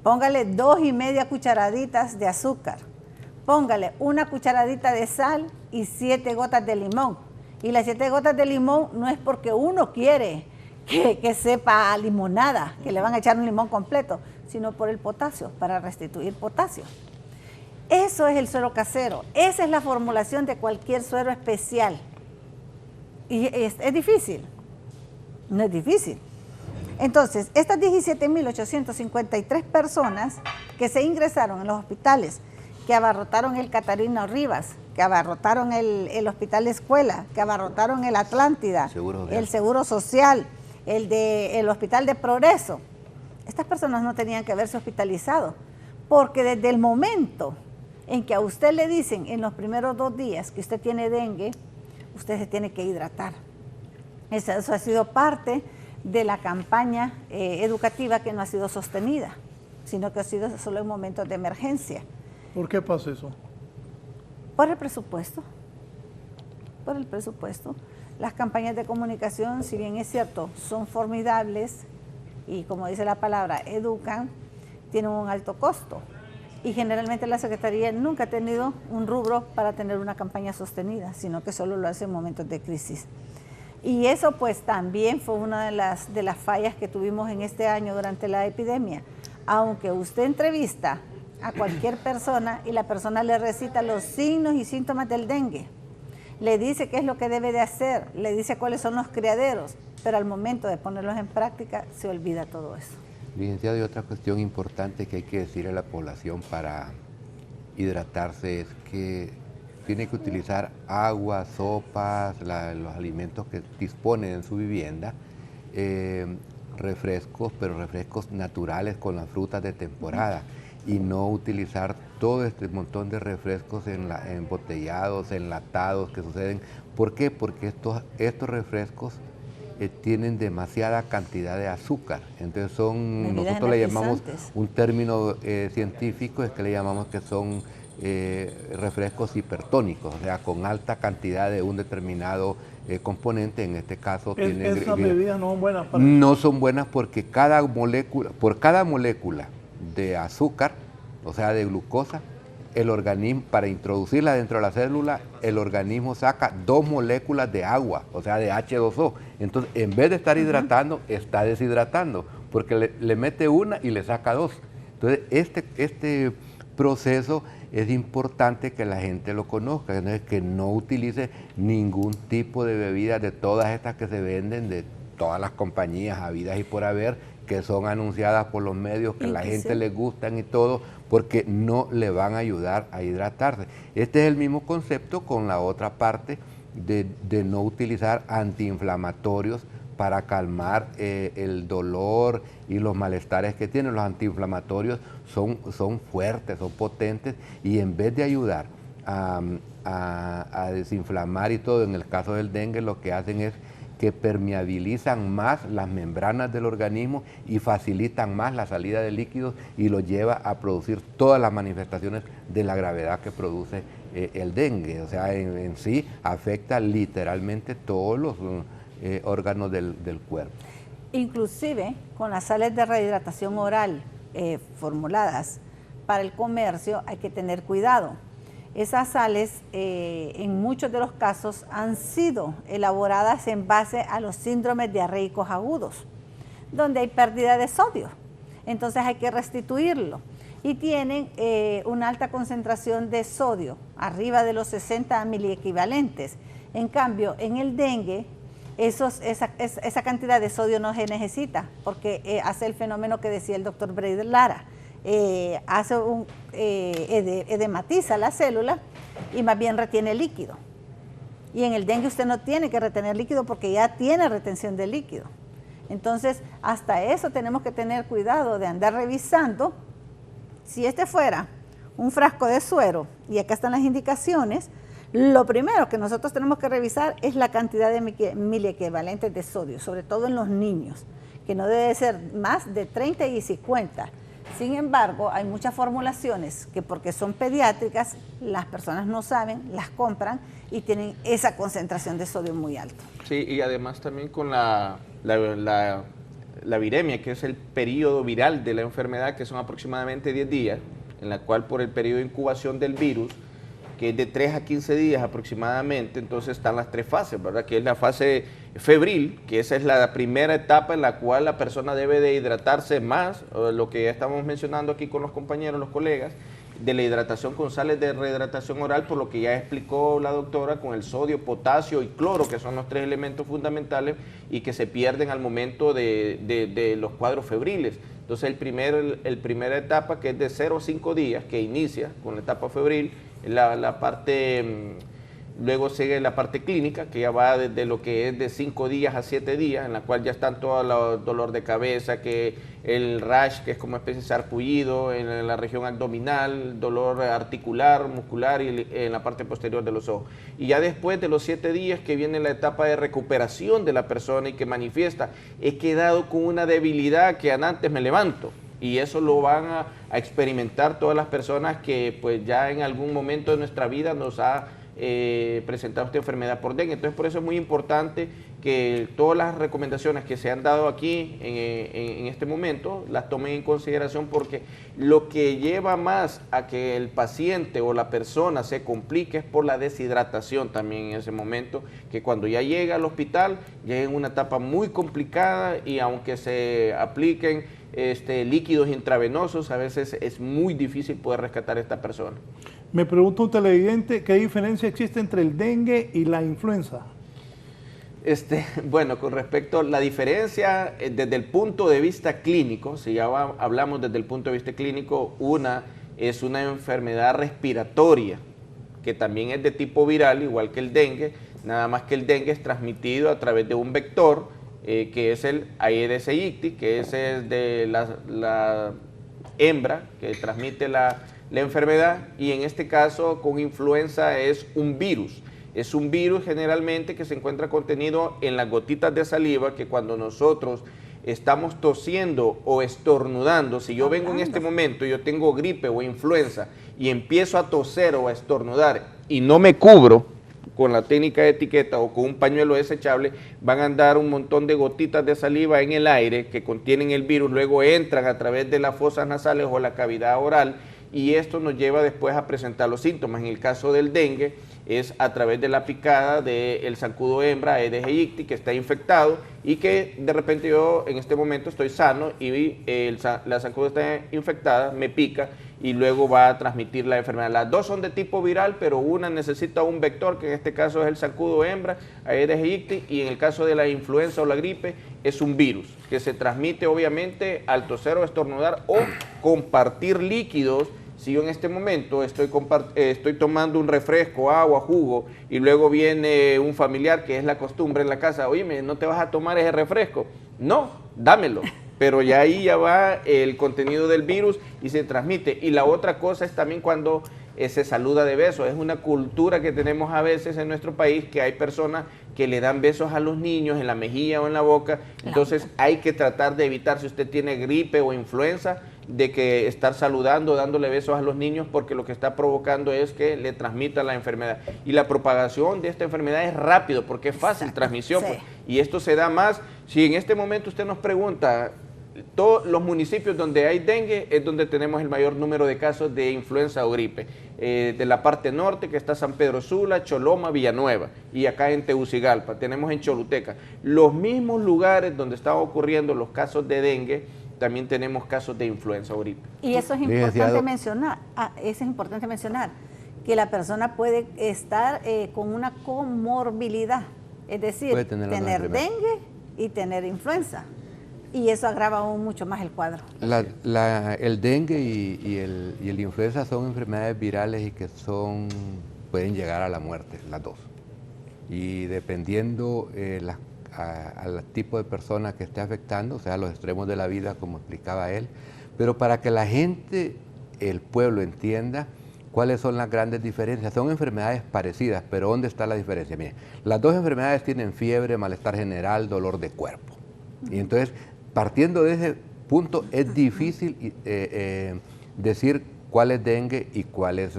Póngale 2,5 cucharaditas de azúcar. Póngale 1 cucharadita de sal y 7 gotas de limón. Y las 7 gotas de limón no es porque uno quiere que sepa a limonada, que le van a echar un limón completo, sino por el potasio, para restituir potasio. Eso es el suero casero, esa es la formulación de cualquier suero especial. Y es difícil, no es difícil. Entonces, estas 17.853 personas que se ingresaron en los hospitales, que abarrotaron el Catarina Rivas, que abarrotaron el Hospital Escuela, que abarrotaron el Atlántida, el Seguro Social, el Hospital de Progreso. Estas personas no tenían que haberse hospitalizado, porque desde el momento en que a usted le dicen en los primeros 2 días que usted tiene dengue, usted se tiene que hidratar. Eso ha sido parte de la campaña educativa que no ha sido sostenida, sino que ha sido solo en momentos de emergencia. ¿Por qué pasa eso? Por el presupuesto. Por el presupuesto. Las campañas de comunicación, si bien es cierto, son formidables y, como dice la palabra, educan, tienen un alto costo. Y generalmente la Secretaría nunca ha tenido un rubro para tener una campaña sostenida, sino que solo lo hace en momentos de crisis. Y eso pues también fue una de las fallas que tuvimos en este año durante la epidemia. Aunque usted entrevista a cualquier persona y la persona le recita los signos y síntomas del dengue, le dice qué es lo que debe de hacer, le dice cuáles son los criaderos, pero al momento de ponerlos en práctica se olvida todo eso. Licenciado, y otra cuestión importante que hay que decirle a la población para hidratarse es que tiene que utilizar agua, sopas, los alimentos que dispone en su vivienda, refrescos, pero refrescos naturales con las frutas de temporada, y no utilizar todo este montón de refrescos embotellados, enlatados que suceden. ¿Por qué? Porque estos refrescos tienen demasiada cantidad de azúcar. Entonces nosotros le llamamos, un término científico es que le llamamos que son refrescos hipertónicos, o sea, con alta cantidad de un determinado componente. En este caso esas bebidas no son buenas para no son buenas porque por cada molécula de azúcar, o sea, de glucosa, el organismo, para introducirla dentro de la célula, el organismo saca 2 moléculas de agua, o sea, de H2O. Entonces, en vez de estar hidratando, está deshidratando, porque le mete una y le saca 2. Entonces, este proceso es importante que la gente lo conozca, entonces, que no utilice ningún tipo de bebida de todas estas que se venden, de todas las compañías habidas y por haber, que son anunciadas por los medios, que a la gente les gustan y todo, porque no le van a ayudar a hidratarse. Este es el mismo concepto con la otra parte de no utilizar antiinflamatorios para calmar el dolor y los malestares que tienen. Los antiinflamatorios son fuertes, son potentes, y en vez de ayudar a desinflamar y todo, en el caso del dengue lo que hacen es que permeabilizan más las membranas del organismo y facilitan más la salida de líquidos, y lo lleva a producir todas las manifestaciones de la gravedad que produce el dengue. O sea, en sí afecta literalmente todos los órganos del cuerpo. Inclusive con las sales de rehidratación oral formuladas para el comercio hay que tener cuidado. Esas sales en muchos de los casos han sido elaboradas en base a los síndromes diarreicos agudos, donde hay pérdida de sodio. Entonces hay que restituirlo. Y tienen una alta concentración de sodio, arriba de los 60 miliequivalentes. En cambio, en el dengue, esa cantidad de sodio no se necesita, porque hace el fenómeno que decía el doctor Breider Lara. Edematiza la célula y más bien retiene líquido. Y en el dengue usted no tiene que retener líquido porque ya tiene retención de líquido. Entonces, hasta eso tenemos que tener cuidado de andar revisando. Si este fuera un frasco de suero, y acá están las indicaciones, lo primero que nosotros tenemos que revisar es la cantidad de miliequivalentes de sodio, sobre todo en los niños, que no debe ser más de 30 y 50. Sin embargo, hay muchas formulaciones que, porque son pediátricas, las personas no saben, las compran y tienen esa concentración de sodio muy alta. Sí, y además también con la viremia, que es el periodo viral de la enfermedad, que son aproximadamente 10 días, en la cual por el periodo de incubación del virus, que es de 3 a 15 días aproximadamente, entonces están las 3 fases, ¿verdad? Que es la fase febril, que esa es la primera etapa en la cual la persona debe de hidratarse más, lo que ya estamos mencionando aquí con los compañeros, los colegas, de la hidratación con sales de rehidratación oral, por lo que ya explicó la doctora, con el sodio, potasio y cloro, que son los 3 elementos fundamentales y que se pierden al momento de los cuadros febriles. Entonces el primera etapa, que es de 0 a 5 días, que inicia con la etapa febril, la parte, luego sigue la parte clínica, que ya va desde lo que es de 5 días a 7 días, en la cual ya están todo el dolor de cabeza, que el rash, que es como especie de sarpullido en la región abdominal, dolor articular, muscular y en la parte posterior de los ojos. Y ya después de los 7 días, que viene la etapa de recuperación de la persona y que manifiesta: he quedado con una debilidad que antes me levanto. Y eso lo van a experimentar todas las personas que pues ya en algún momento de nuestra vida nos ha presentado esta enfermedad por dengue. Entonces por eso es muy importante que todas las recomendaciones que se han dado aquí en este momento las tomen en consideración, porque lo que lleva más a que el paciente o la persona se complique es por la deshidratación también en ese momento, que cuando ya llega al hospital llega en una etapa muy complicada y aunque se apliquen líquidos intravenosos, a veces es muy difícil poder rescatar a esta persona. Me pregunta un televidente, ¿qué diferencia existe entre el dengue y la influenza? Bueno, con respecto a la diferencia desde el punto de vista clínico, si ya hablamos desde el punto de vista clínico, una es una enfermedad respiratoria, que también es de tipo viral, igual que el dengue, nada más que el dengue es transmitido a través de un vector, que es el Aedes aegypti, que ese es de la hembra que transmite la enfermedad, y en este caso con influenza es un virus. Es un virus generalmente que se encuentra contenido en las gotitas de saliva, que cuando nosotros estamos tosiendo o estornudando, si yo vengo en este momento, yo tengo gripe o influenza y empiezo a toser o a estornudar y no me cubro con la técnica de etiqueta o con un pañuelo desechable, van a andar un montón de gotitas de saliva en el aire que contienen el virus, luego entran a través de las fosas nasales o la cavidad oral, y esto nos lleva después a presentar los síntomas. En el caso del dengue es a través de la picada del zancudo hembra Aedes aegypti, que está infectado y que de repente yo en este momento estoy sano y la zancudo está infectada, me pica y luego va a transmitir la enfermedad. Las dos son de tipo viral, pero una necesita un vector, que en este caso es el zancudo hembra Aedes aegypti, y en el caso de la influenza o la gripe es un virus que se transmite obviamente al toser o estornudar o compartir líquidos. Si yo en este momento estoy tomando un refresco, agua, jugo, y luego viene un familiar, que es la costumbre en la casa, oye, ¿no te vas a tomar ese refresco? No, dámelo. Pero ya ahí ya va el contenido del virus y se transmite. Y la otra cosa es también cuando se saluda de besos. Es una cultura que tenemos a veces en nuestro país, que hay personas que le dan besos a los niños en la mejilla o en la boca. Entonces hay que tratar de evitar, si usted tiene gripe o influenza, de que estar saludando, dándole besos a los niños, porque lo que está provocando es que le transmitan la enfermedad. Y la propagación de esta enfermedad es rápido, porque es fácil transmisión. Sí. Pues, y esto se da más. Si en este momento usted nos pregunta, todos los municipios donde hay dengue es donde tenemos el mayor número de casos de influenza o gripe. De la parte norte, que está San Pedro Sula, Choloma, Villanueva, y acá en Tegucigalpa, tenemos en Choluteca. Los mismos lugares donde están ocurriendo los casos de dengue, también tenemos casos de influenza o gripe. Y eso es importante mencionar, que la persona puede estar con una comorbilidad, es decir, tener dengue y tener influenza. Y eso agrava aún mucho más el cuadro. El dengue y el influenza son enfermedades virales y que pueden llegar a la muerte, las dos. Y dependiendo al tipo de persona que esté afectando, o sea, los extremos de la vida, como explicaba él, pero para que la gente, el pueblo, entienda cuáles son las grandes diferencias. Son enfermedades parecidas, pero ¿dónde está la diferencia? Miren, las dos enfermedades tienen fiebre, malestar general, dolor de cuerpo. Y entonces, partiendo de ese punto, es difícil decir cuál es dengue y cuál es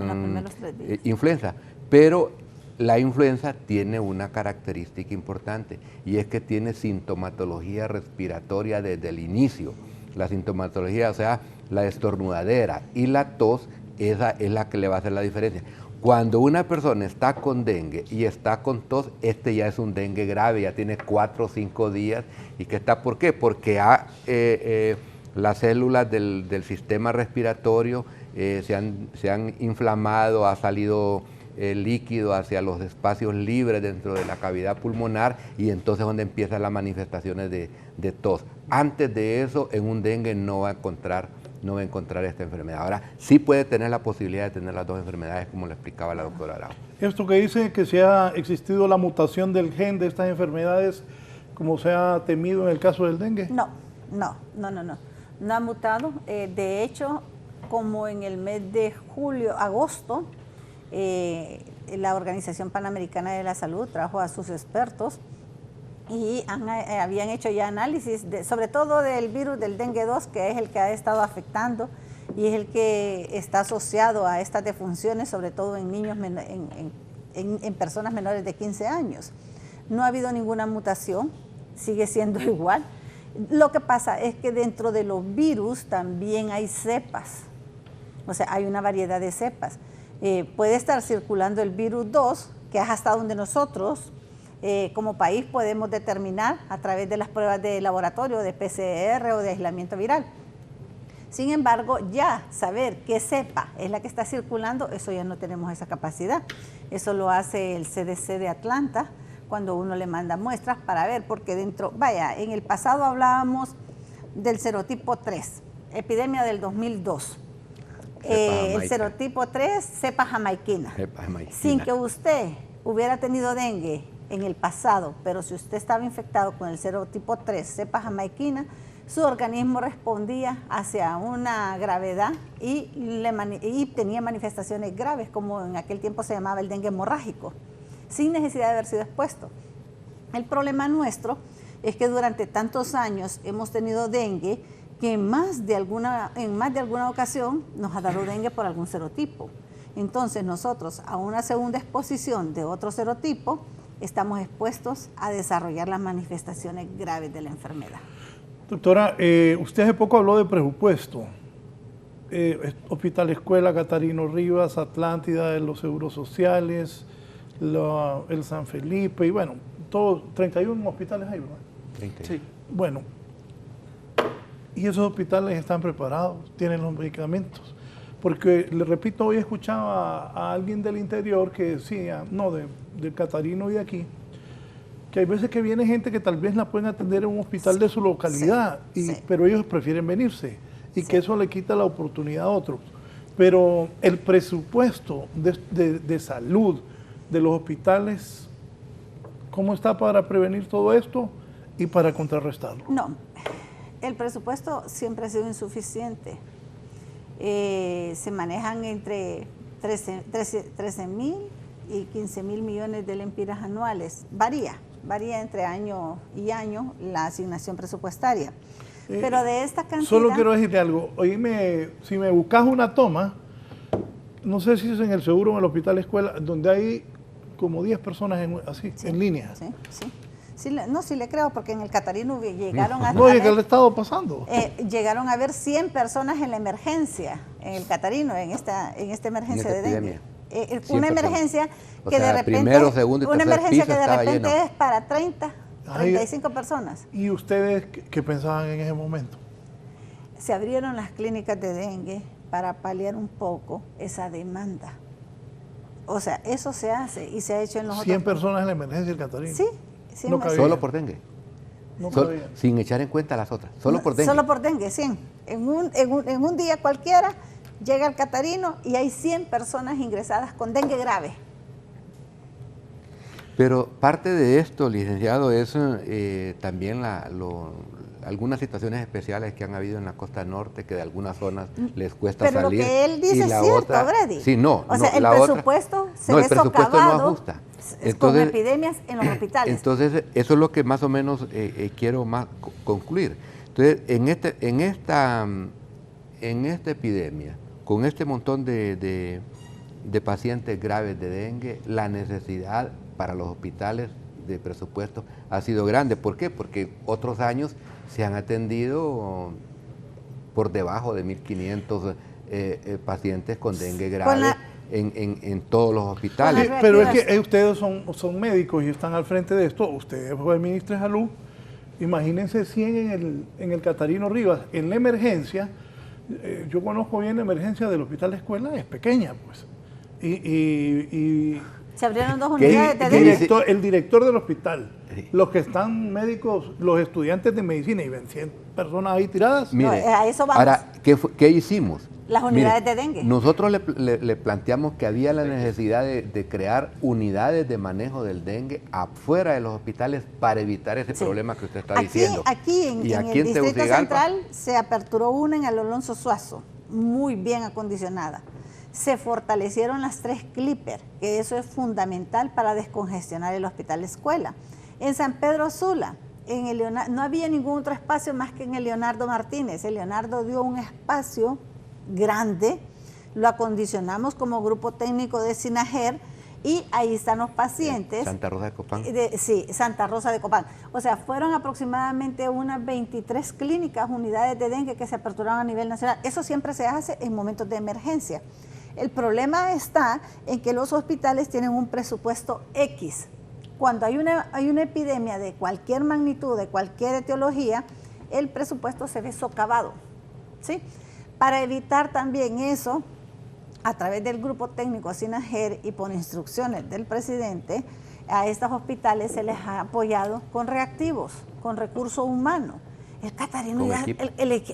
influenza, pero la influenza tiene una característica importante, y es que tiene sintomatología respiratoria desde el inicio. La sintomatología, o sea, la estornudadera y la tos, esa es la que le va a hacer la diferencia. Cuando una persona está con dengue y está con tos, ya es un dengue grave, ya tiene 4 o 5 días. ¿Y qué está? ¿Por qué? Porque las células del sistema respiratorio se han inflamado, ha salido líquido hacia los espacios libres dentro de la cavidad pulmonar, y entonces es donde empiezan las manifestaciones de tos. Antes de eso, en un dengue no va a encontrar esta enfermedad. Ahora, sí puede tener la posibilidad de tener las dos enfermedades, como le explicaba la doctora Arao. Esto que dice que se ha existido la mutación del gen de estas enfermedades, como se ha temido en el caso del dengue. No ha mutado. De hecho, como en el mes de agosto, la Organización Panamericana de la Salud trajo a sus expertos y habían hecho ya análisis, sobre todo del virus del dengue 2, que es el que ha estado afectando y es el que está asociado a estas defunciones, sobre todo en niños, en personas menores de 15 años. no ha habido ninguna mutación, sigue siendo igual. Lo que pasa es que dentro de los virus también hay cepas, o sea, hay una variedad de cepas. Puede estar circulando el virus 2, que es hasta donde nosotros como país podemos determinar a través de las pruebas de laboratorio, de PCR o de aislamiento viral. Sin embargo, ya saber qué cepa es la que está circulando, eso ya no tenemos esa capacidad. Eso lo hace el CDC de Atlanta cuando uno le manda muestras para ver, porque dentro, vaya, en el pasado hablábamos del serotipo 3, epidemia del 2002. El serotipo 3, cepa jamaiquina. Sin que usted hubiera tenido dengue en el pasado, pero si usted estaba infectado con el serotipo 3, cepa jamaiquina, su organismo respondía hacia una gravedad y tenía manifestaciones graves, como en aquel tiempo se llamaba el dengue hemorrágico, sin necesidad de haber sido expuesto. El problema nuestro es que durante tantos años hemos tenido dengue que en más de alguna ocasión nos ha dado dengue por algún serotipo. Entonces nosotros a una segunda exposición de otro serotipo estamos expuestos a desarrollar las manifestaciones graves de la enfermedad. Doctora, usted hace poco habló de presupuesto. Hospital Escuela, Catarino Rivas, Atlántida, los seguros sociales, el San Felipe, y bueno, todos, 31 hospitales hay, ¿verdad? 30. Sí. Bueno, y esos hospitales están preparados, tienen los medicamentos. Porque, le repito, hoy escuchaba a alguien del interior que decía, no, del Catarino y de aquí, que hay veces que viene gente que tal vez la pueden atender en un hospital de su localidad, pero ellos prefieren venirse, y que eso le quita la oportunidad a otros. Pero el presupuesto de salud de los hospitales, ¿cómo está para prevenir todo esto y para contrarrestarlo? No, el presupuesto siempre ha sido insuficiente. Se manejan entre 13.000 y 15.000 millones de lempiras anuales. Varía entre año y año la asignación presupuestaria. Pero de esta cantidad... Solo quiero decirte algo. Oíme, si me buscas una toma, no sé si es en el seguro o en el Hospital Escuela, donde hay como 10 personas en línea. Sí, le creo, porque en el Catarino llegaron a... No, es que le ha estado pasando. Llegaron a ver 100 personas en la emergencia, en el Catarino, en esta emergencia de dengue. Una emergencia que de repente, primero, segundo y una tercer emergencia piso que de estaba repente lleno. es para 35 personas. ¿Y ustedes qué pensaban en ese momento? Se abrieron las clínicas de dengue para paliar un poco esa demanda. O sea, eso se hace y se ha hecho en los 100 otros... personas en la emergencia del Catarino. Sí. No cabía. Solo por dengue. Sin echar en cuenta las otras. Solo por dengue. Solo por dengue, 100. En un día cualquiera llega el Catarino y hay 100 personas ingresadas con dengue grave. Pero parte de esto, licenciado, es también algunas situaciones especiales que han habido en la costa norte, que de algunas zonas les cuesta pero salir. Pero lo que él dice es cierto, Brady. Sí, no. O sea, el presupuesto se ve socavado no ajusta. Con epidemias en los hospitales. Entonces, eso es lo que más o menos quiero más concluir. Entonces, en esta epidemia, con este montón de pacientes graves de dengue, la necesidad para los hospitales de presupuesto ha sido grande. ¿Por qué? Porque otros años se han atendido por debajo de 1.500 pacientes con dengue grave en todos los hospitales. Pero es que ustedes son médicos y están al frente de esto. Ustedes fue ministro de Salud. Imagínense 100 en el Catarino Rivas. En la emergencia, yo conozco bien la emergencia del Hospital Escuela, es pequeña, pues. Se abrieron 2 unidades de dengue. El director del hospital, los que están médicos, los estudiantes de medicina, y ven 100 personas ahí tiradas. Mire, a eso vamos. Ahora, ¿qué hicimos? Las unidades de dengue. Nosotros le planteamos que había la necesidad de crear unidades de manejo del dengue afuera de los hospitales para evitar ese problema que usted está diciendo. Aquí en el Distrito Central se aperturó una en el Alonso Suazo, muy bien acondicionada. Se fortalecieron las 3 clippers, que eso es fundamental para descongestionar el Hospital Escuela. En San Pedro Sula, no había ningún otro espacio más que en el Leonardo Martínez. El Leonardo dio un espacio grande, lo acondicionamos como grupo técnico de SINAGER Y ahí están los pacientes. Santa Rosa de Copán. Sí, Santa Rosa de Copán. O sea, fueron aproximadamente unas 23 clínicas, unidades de dengue que se aperturaron a nivel nacional. Eso siempre se hace en momentos de emergencia. El problema está en que los hospitales tienen un presupuesto X. Cuando hay una epidemia de cualquier magnitud, de cualquier etiología, el presupuesto se ve socavado, ¿sí? Para evitar también eso, a través del grupo técnico SINAGER y por instrucciones del presidente, a estos hospitales se les ha apoyado con reactivos, con recurso humano. El Catarino ya,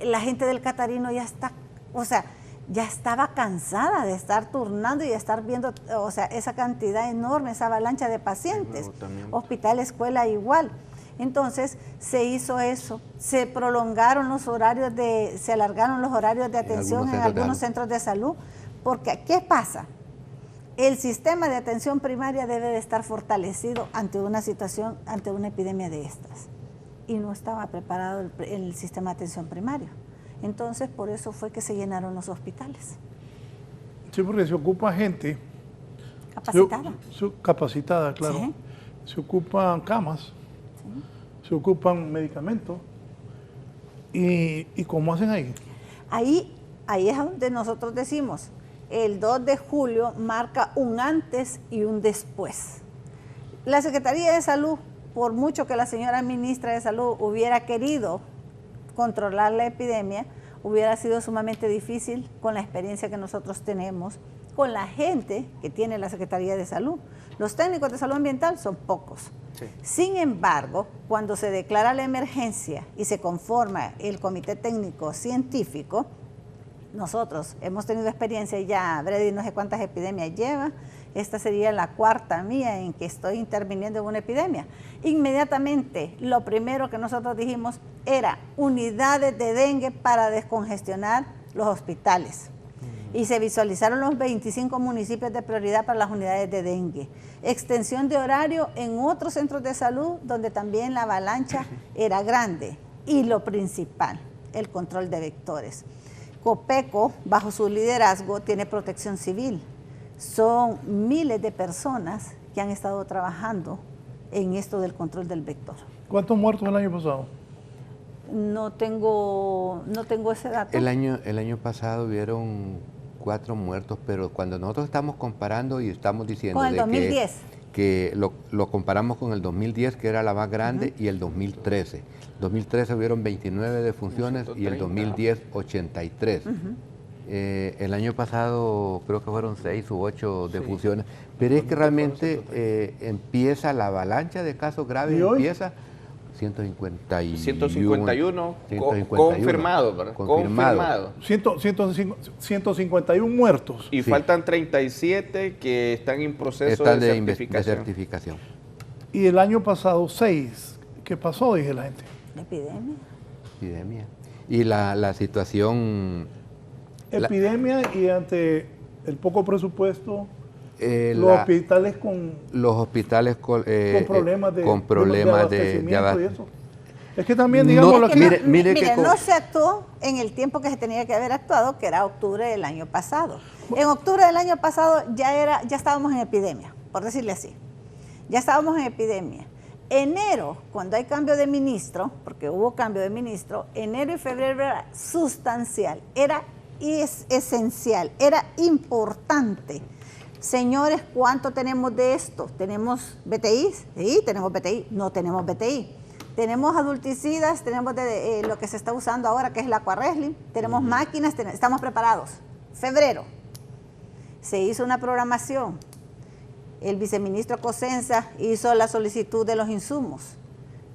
la gente del Catarino ya está, o sea, ya estaba cansada de estar turnando y de estar viendo, o sea, esa cantidad enorme, esa avalancha de pacientes. Hospital, escuela igual. Entonces se hizo eso, se prolongaron los horarios se alargaron los horarios de atención en algunos centros de salud, porque ¿qué pasa? El sistema de atención primaria debe de estar fortalecido ante una situación, ante una epidemia de estas. Y no estaba preparado el sistema de atención primario. Entonces, por eso fue que se llenaron los hospitales. Sí, porque se ocupa gente capacitada. Capacitada, claro. Sí. Se ocupan camas, se ocupan medicamentos. ¿Y cómo hacen ahí? Ahí es donde nosotros decimos, el 2 de julio marca un antes y un después. La Secretaría de Salud, por mucho que la señora ministra de Salud hubiera querido controlar la epidemia, hubiera sido sumamente difícil con la experiencia que nosotros tenemos, con la gente que tiene la Secretaría de Salud. Los técnicos de salud ambiental son pocos. Sí. Sin embargo, cuando se declara la emergencia y se conforma el Comité Técnico Científico, nosotros hemos tenido experiencia ya, Brady no sé cuántas epidemias lleva, esta sería la cuarta mía en que estoy interviniendo en una epidemia. Inmediatamente, lo primero que nosotros dijimos era unidades de dengue para descongestionar los hospitales. Y se visualizaron los 25 municipios de prioridad para las unidades de dengue. Extensión de horario en otros centros de salud donde también la avalancha era grande. Y lo principal, el control de vectores. Copeco, bajo su liderazgo, tiene protección civil. Son miles de personas que han estado trabajando en esto del control del vector. ¿Cuántos muertos el año pasado? No tengo ese dato. El año pasado hubieron 4 muertos, pero cuando nosotros estamos comparando y estamos diciendo con el 2010. que lo comparamos con el 2010, que era la más grande, y el 2013. 2013 hubieron 29 defunciones 130. Y el 2010 83. El año pasado creo que fueron 6 u 8 defunciones, pero es que realmente empieza la avalancha de casos graves, empieza 151 confirmado, ¿verdad? Confirmado. 151 muertos. Y faltan 37 que están en proceso de certificación. Y el año pasado 6. ¿Qué pasó? Dije la gente. La epidemia. Y la situación... Epidemia y ante el poco presupuesto, los hospitales con problemas de abastecimiento y eso. Es que también, digamos... No se actuó en el tiempo que se tenía que haber actuado, que era octubre del año pasado. En octubre del año pasado ya estábamos en epidemia, por decirle así. Ya estábamos en epidemia. Enero, cuando hay cambio de ministro, porque hubo cambio de ministro, enero y febrero era sustancial, era esencial, era importante. Señores, ¿cuánto tenemos de esto? ¿Tenemos BTI? Sí, tenemos BTI. No tenemos BTI. Tenemos adulticidas, tenemos lo que se está usando ahora, que es el Aquarresling. Tenemos máquinas, estamos preparados. Febrero, se hizo una programación. El viceministro Cosenza hizo la solicitud de los insumos.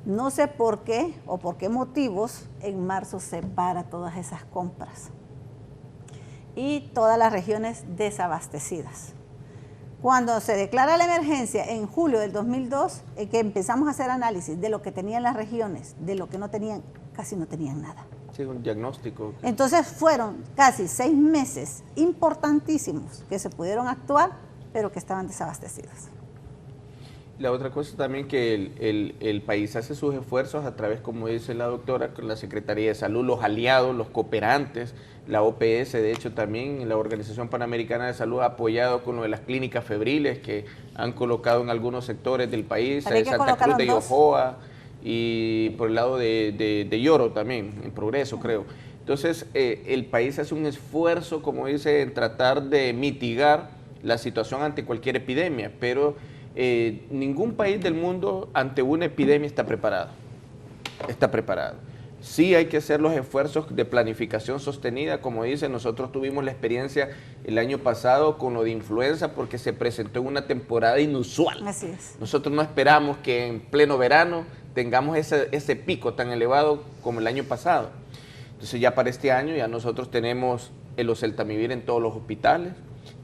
No sé por qué o por qué motivos, en marzo se para todas esas compras. Y todas las regiones desabastecidas. Cuando se declara la emergencia en julio del 2002, que empezamos a hacer análisis de lo que tenían las regiones, de lo que no tenían, casi no tenían nada. Sí, un diagnóstico. Entonces fueron casi 6 meses importantísimos que se pudieron actuar, pero que estaban desabastecidos. La otra cosa también que el país hace sus esfuerzos a través, como dice la doctora, con la Secretaría de Salud, los aliados, los cooperantes, la OPS, de hecho también la Organización Panamericana de Salud ha apoyado con lo de las clínicas febriles que han colocado en algunos sectores del país, en Santa Cruz de Yojoa y por el lado de Lloro también, en Progreso creo. Entonces el país hace un esfuerzo, como dice, en tratar de mitigar la situación ante cualquier epidemia, pero ningún país del mundo ante una epidemia está preparado. Sí hay que hacer los esfuerzos de planificación sostenida, como dice, nosotros tuvimos la experiencia el año pasado con lo de influenza porque se presentó en una temporada inusual. Así es. Nosotros no esperamos que en pleno verano tengamos ese pico tan elevado como el año pasado. Entonces ya para este año ya nosotros tenemos el oseltamivir en todos los hospitales,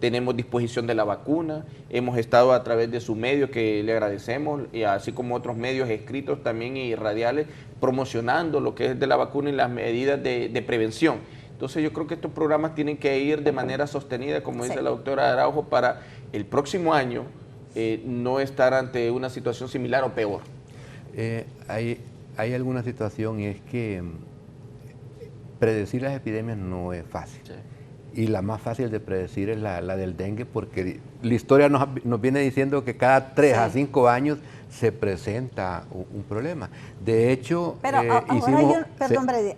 tenemos disposición de la vacuna, hemos estado a través de su medio, que le agradecemos, y así como otros medios escritos también y radiales, promocionando lo que es de la vacuna y las medidas de prevención. Entonces yo creo que estos programas tienen que ir de manera sostenida, como dice la doctora Araujo, para el próximo año no estar ante una situación similar o peor. Hay alguna situación, y es que predecir las epidemias no es fácil. Sí. Y la más fácil de predecir es la del dengue, porque la historia nos viene diciendo que cada 3 a 5 años se presenta un problema. De hecho, pero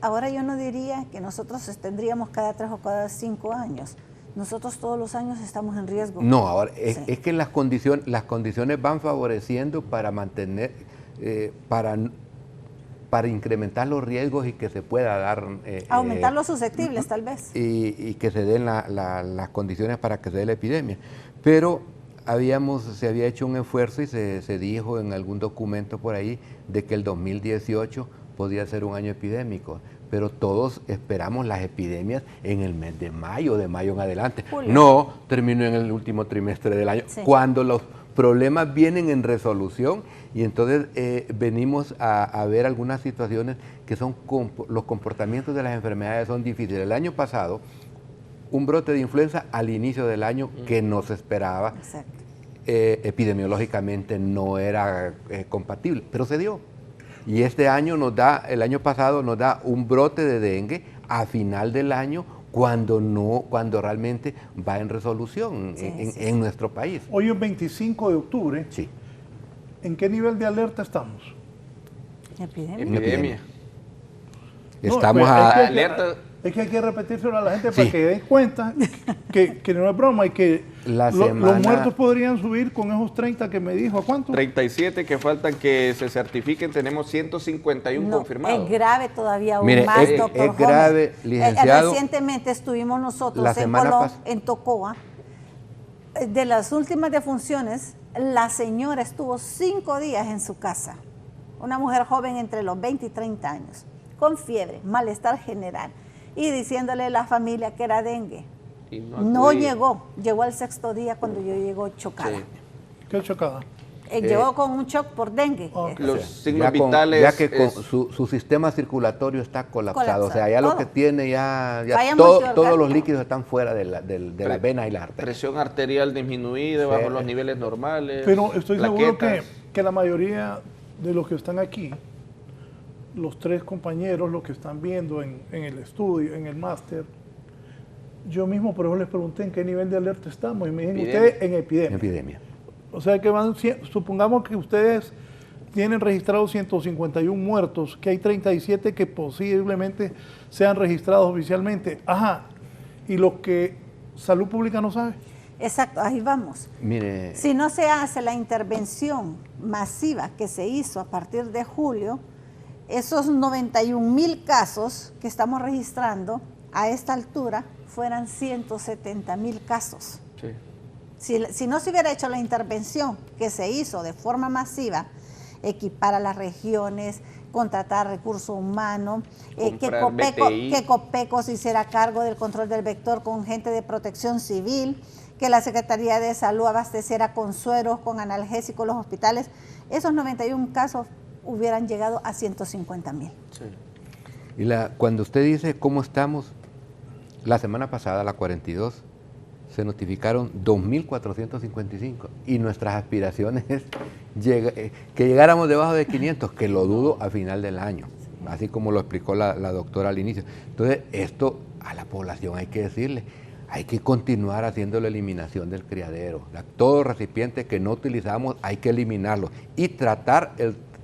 ahora yo no diría que nosotros tendríamos cada 3 o cada 5 años. Nosotros todos los años estamos en riesgo. No, ahora es que las condiciones van favoreciendo para mantener, para incrementar los riesgos y que se pueda dar... aumentar los susceptibles, tal vez. Y que se den las condiciones para que se dé la epidemia. Pero se había hecho un esfuerzo y se dijo en algún documento por ahí de que el 2018 podía ser un año epidémico. Pero todos esperamos las epidemias en el mes de mayo en adelante. Julio. No terminó en el último trimestre del año, cuando los problemas vienen en resolución, y entonces venimos a ver algunas situaciones que son los comportamientos de las enfermedades son difíciles. El año pasado, un brote de influenza al inicio del año que no se esperaba, epidemiológicamente no era compatible, pero se dio. Y este año el año pasado nos da un brote de dengue a final del año, cuando realmente va en resolución en nuestro país. Hoy es 25 de octubre. Sí. ¿En qué nivel de alerta estamos? Epidemia. Estamos alerta. Es que hay que repetírselo a la gente para que den cuenta que no es broma y que los muertos podrían subir con esos 30 que me dijo. ¿A cuánto? 37 que faltan que se certifiquen, tenemos 151 confirmados. Es grave todavía aún más, doctor es grave, licenciado. Recientemente estuvimos nosotros en Tocoa. De las últimas defunciones, la señora estuvo 5 días en su casa. Una mujer joven entre los 20 y 30 años, con fiebre, malestar general, y diciéndole a la familia que era dengue. No llegó al 6º día cuando yo llegó chocada. Sí. ¿Qué chocada? Llegó con un shock por dengue. Los signos vitales... Ya que su sistema circulatorio está colapsado, o sea, ya todo lo que tiene, ya todos los líquidos están fuera de las venas y las arterias. Presión arterial disminuida, bajo los niveles normales. Pero estoy seguro que la mayoría de los que están aquí, los 3 compañeros, los que están viendo en el estudio, en el máster, yo mismo por eso les pregunté en qué nivel de alerta estamos, y me dicen ustedes en epidemia. O sea que supongamos que ustedes tienen registrados 151 muertos, que hay 37 que posiblemente sean registrados oficialmente. Ajá, y lo que Salud Pública no sabe. Exacto, ahí vamos. Mire, si no se hace la intervención masiva que se hizo a partir de julio, esos 91,000 casos que estamos registrando a esta altura fueran 170,000 casos. Sí. Si no se hubiera hecho la intervención que se hizo de forma masiva, equipar a las regiones, contratar recursos humanos, que Copeco se hiciera cargo del control del vector con gente de protección civil, que la Secretaría de Salud abasteciera con sueros, con analgésicos los hospitales, esos 91 casos hubieran llegado a 150,000. Sí. Y cuando usted dice cómo estamos, la semana pasada, la 42, se notificaron 2.455 y nuestras aspiraciones es que llegáramos debajo de 500, que lo dudo a final del año, así como lo explicó la doctora al inicio. Entonces, esto a la población hay que decirle, hay que continuar haciendo la eliminación del criadero. Todo recipiente que no utilizamos hay que eliminarlo y tratar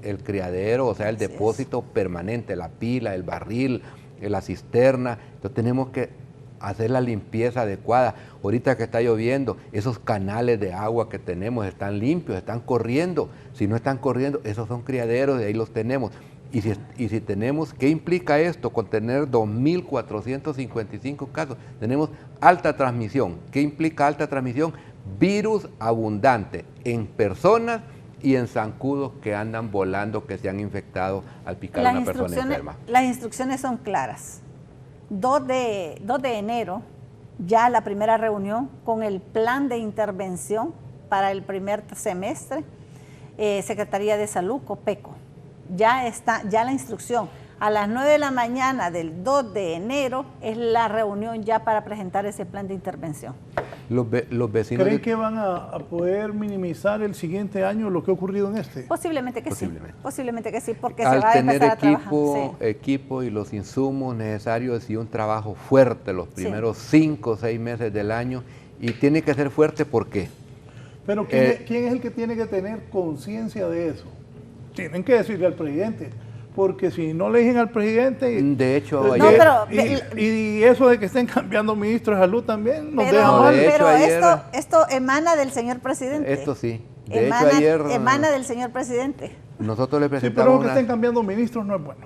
el criadero, o sea, el depósito permanente, la pila, el barril, la cisterna. Entonces tenemos que hacer la limpieza adecuada. Ahorita que está lloviendo, esos canales de agua que tenemos están limpios, están corriendo. Si no están corriendo, esos son criaderos, de ahí los tenemos. Y si tenemos, ¿qué implica esto? Con tener 2.455 casos, tenemos alta transmisión. ¿Qué implica alta transmisión? Virus abundante en personas y en zancudos que andan volando, que se han infectado al picar a una persona enferma. Las instrucciones son claras. 2 de enero, ya la primera reunión con el plan de intervención para el primer semestre, Secretaría de Salud, COPECO. Ya está, ya la instrucción. A las 9 de la mañana del 2 de enero es la reunión ya para presentar ese plan de intervención. Los vecinos... ¿Creen que van a poder minimizar el siguiente año lo que ha ocurrido en este? Posiblemente que sí, posiblemente que sí, porque al se va a empezar a trabajar. Equipo y los insumos necesarios y un trabajo fuerte los primeros 5 o 6 meses del año, y tiene que ser fuerte. ¿Por qué? Pero ¿quién es el que tiene que tener conciencia de eso? Tienen que decirle al presidente, porque si no le dicen al presidente... De hecho, ayer... y eso de que estén cambiando ministros de salud también nos deja mal. Pero esto emana del señor presidente. Esto sí. Emana del señor presidente. Nosotros le presentamos... Sí, pero que estén cambiando ministros no es bueno.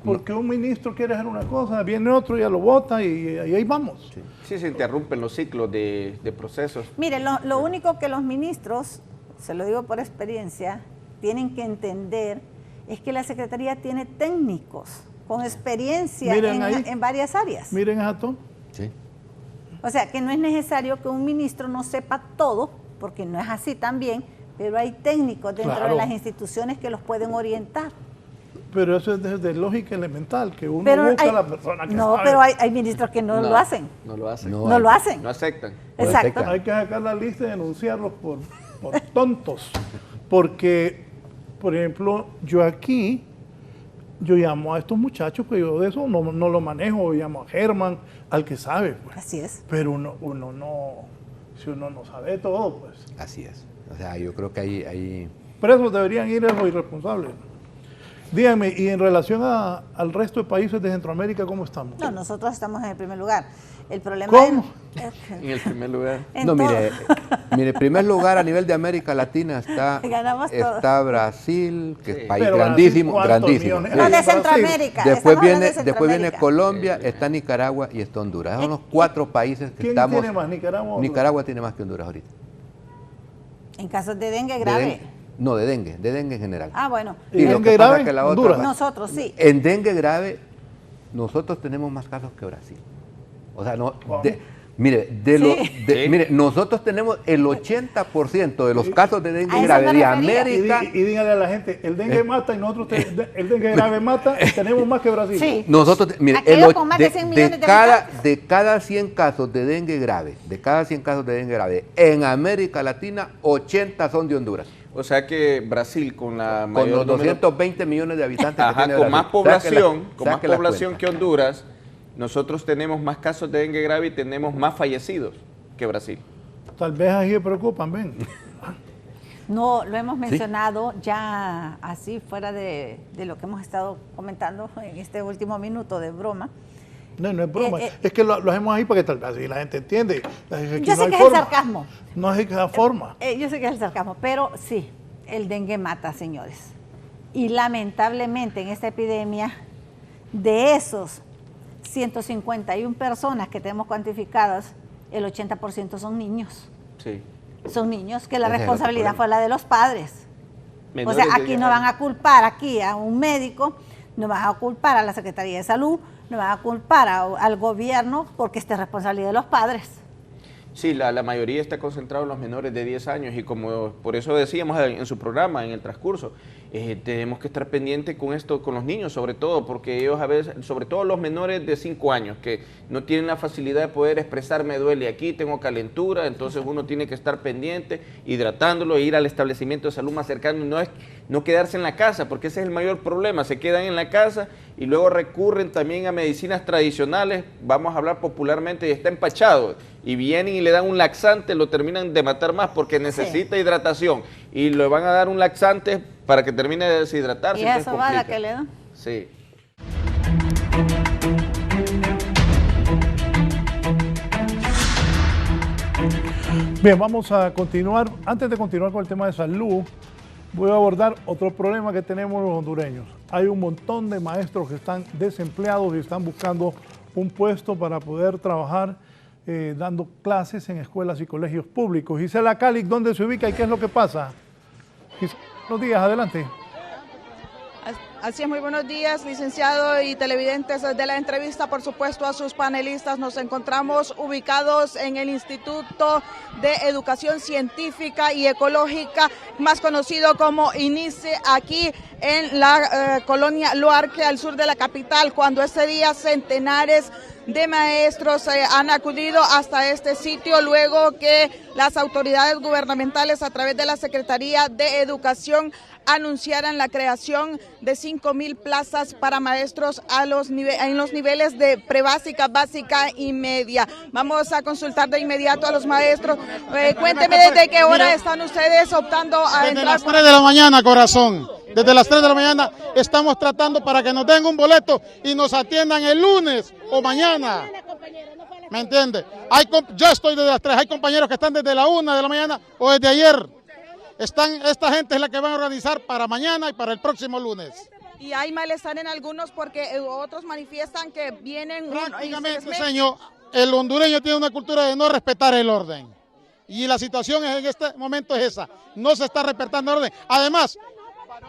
Porque un ministro quiere hacer una cosa, viene otro, ya lo vota y ahí vamos. Sí, se interrumpen los ciclos de procesos. Mire, lo único que los ministros, se lo digo por experiencia, tienen que entender es que la Secretaría tiene técnicos con experiencia en varias áreas. Miren a Tom. Sí. O sea, que no es necesario que un ministro no sepa todo, porque no es así también, pero hay técnicos dentro de las instituciones que los pueden orientar. Pero eso es desde lógica elemental, que uno busca a la persona que sabe. No, pero hay ministros que no lo hacen. No lo hacen. No lo hacen. No aceptan. Exacto. Hay que sacar la lista y denunciarlos por tontos. Porque, por ejemplo, yo llamo a estos muchachos, que yo de eso no lo manejo, llamo a Germán, al que sabe. Pues. Así es. Pero uno no, si uno no sabe todo, pues. Así es. O sea, yo creo que hay... Presos deberían ir los irresponsables. Díganme, y en relación al resto de países de Centroamérica, ¿cómo estamos? No, nosotros estamos en el primer lugar. El problema ¿Cómo? En el primer lugar. No, mire, en primer lugar a nivel de América Latina está Brasil, que es país grandísimo. No, de Centroamérica. Después viene Colombia, está Nicaragua y está Honduras. Son los 4 países que estamos... ¿Quién tiene más, Nicaragua o Honduras? Nicaragua tiene más que Honduras ahorita. En casos de dengue grave. No, de dengue en general. Ah, bueno. ¿Y dengue grave? Que Honduras. Nosotros sí. En dengue grave, nosotros tenemos más casos que Brasil. O sea, mire, nosotros tenemos el 80% de los casos de dengue grave de América. Y dígale a la gente, el dengue mata y nosotros, el dengue grave mata, tenemos más que Brasil. Sí. Nosotros, mire, de cada 100 casos de dengue grave, en América Latina, 80 son de Honduras. O sea que Brasil, con la mayor con los 220 millones de habitantes que tiene con Brasil, más población que Honduras, nosotros tenemos más casos de dengue grave y tenemos más fallecidos que Brasil. Tal vez ahí se preocupan, ven. No, lo hemos mencionado ya así, fuera de lo que hemos estado comentando en este último minuto de broma. No es broma, es que lo hacemos ahí porque tal vez así la gente entiende. Yo sé que es el sarcasmo. No es esa forma. Yo sé que es el sarcasmo, pero sí, el dengue mata, señores. Y lamentablemente en esta epidemia, de esos 151 personas que tenemos cuantificadas, el 80% son niños. Sí. Son niños que la responsabilidad fue la de los padres. Menores, o sea, aquí no van a culpar a un médico, no van a culpar a la Secretaría de Salud, no van a culpar al gobierno porque esta es responsabilidad de los padres. Sí, la mayoría está concentrada en los menores de 10 años y como por eso decíamos en su programa, en el transcurso, tenemos que estar pendientes con esto, con los niños sobre todo, porque ellos a veces, sobre todo los menores de 5 años, que no tienen la facilidad de poder expresar me duele aquí, tengo calentura, entonces uno tiene que estar pendiente, hidratándolo, ir al establecimiento de salud más cercano, no quedarse en la casa, porque ese es el mayor problema, se quedan en la casa y luego recurren también a medicinas tradicionales, vamos a hablar popularmente, y está empachado, y vienen y le dan un laxante, lo terminan de matar más porque necesita hidratación, y le van a dar un laxante para que termine de deshidratarse. ¿Y esa sobada que le dan? Sí. Bien, vamos a continuar. Antes de continuar con el tema de salud, voy a abordar otro problema que tenemos los hondureños. Hay un montón de maestros que están desempleados y están buscando un puesto para poder trabajar dando clases en escuelas y colegios públicos. Gisela Calic, ¿dónde se ubica y qué es lo que pasa? Gisela, buenos días, adelante. Así es, muy buenos días, licenciado y televidentes de la entrevista, por supuesto, a sus panelistas. Nos encontramos ubicados en el Instituto de Educación Científica y Ecológica, más conocido como INICE, aquí en la colonia Luarque, al sur de la capital, cuando este día centenares de maestros han acudido hasta este sitio luego que las autoridades gubernamentales a través de la Secretaría de Educación anunciaran la creación de 5,000 plazas para maestros en los niveles de prebásica, básica y media. Vamos a consultar de inmediato a los maestros. Cuénteme desde qué hora están ustedes optando a entrar. Desde las 3 de la mañana, corazón. Desde las 3 de la mañana estamos tratando para que nos den un boleto y nos atiendan el lunes o mañana. ¿Me entiende? Yo estoy desde las 3, hay compañeros que están desde la 1 de la mañana o desde ayer. Esta gente es la que van a organizar para mañana y para el próximo lunes. Y hay malestar en algunos porque otros manifiestan que vienen... Prácticamente, señor, el hondureño tiene una cultura de no respetar el orden. Y la situación en este momento es esa, no se está respetando el orden. Además,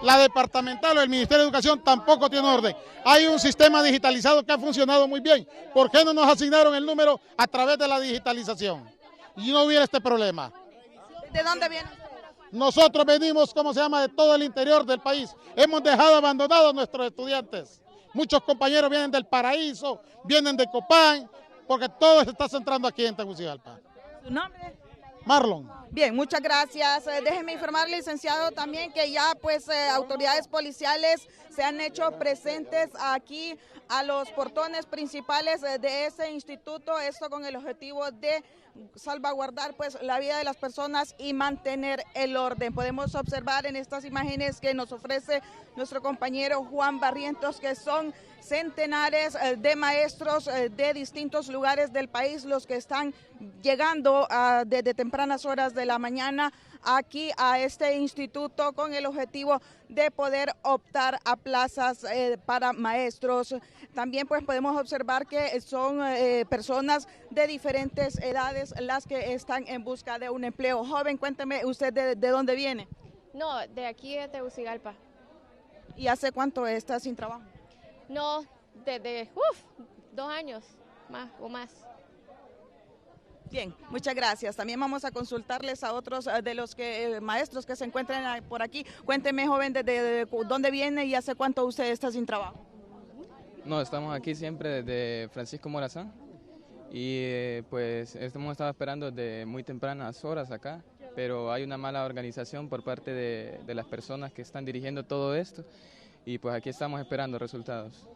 la departamental o el Ministerio de Educación tampoco tiene orden. Hay un sistema digitalizado que ha funcionado muy bien. ¿Por qué no nos asignaron el número a través de la digitalización? Y no hubiera este problema. ¿De dónde viene? Nosotros venimos, de todo el interior del país. Hemos dejado abandonados a nuestros estudiantes. Muchos compañeros vienen del Paraíso, vienen de Copán, porque todo se está centrando aquí en Tegucigalpa. ¿Su nombre? Marlon. Bien, muchas gracias. Déjeme informar, licenciado, también que ya autoridades policiales se han hecho presentes aquí a los portones principales de ese instituto, esto con el objetivo de salvaguardar la vida de las personas y mantener el orden. Podemos observar en estas imágenes que nos ofrece nuestro compañero Juan Barrientos que son centenares de maestros de distintos lugares del país los que están llegando desde tempranas horas de la mañana aquí a este instituto con el objetivo de poder optar a plazas para maestros. También podemos observar que son personas de diferentes edades las que están en busca de un empleo. Joven, cuénteme usted de dónde viene. No, de aquí de Tegucigalpa. ¿Y hace cuánto está sin trabajo? No, desde 2 años más o más. Bien, muchas gracias. También vamos a consultarles a otros de los maestros que se encuentran por aquí. Cuénteme, joven, ¿desde dónde viene y hace cuánto usted está sin trabajo? No, estamos aquí siempre desde Francisco Morazán y hemos estado esperando desde muy tempranas horas acá, pero hay una mala organización por parte de las personas que están dirigiendo todo esto y aquí estamos esperando resultados.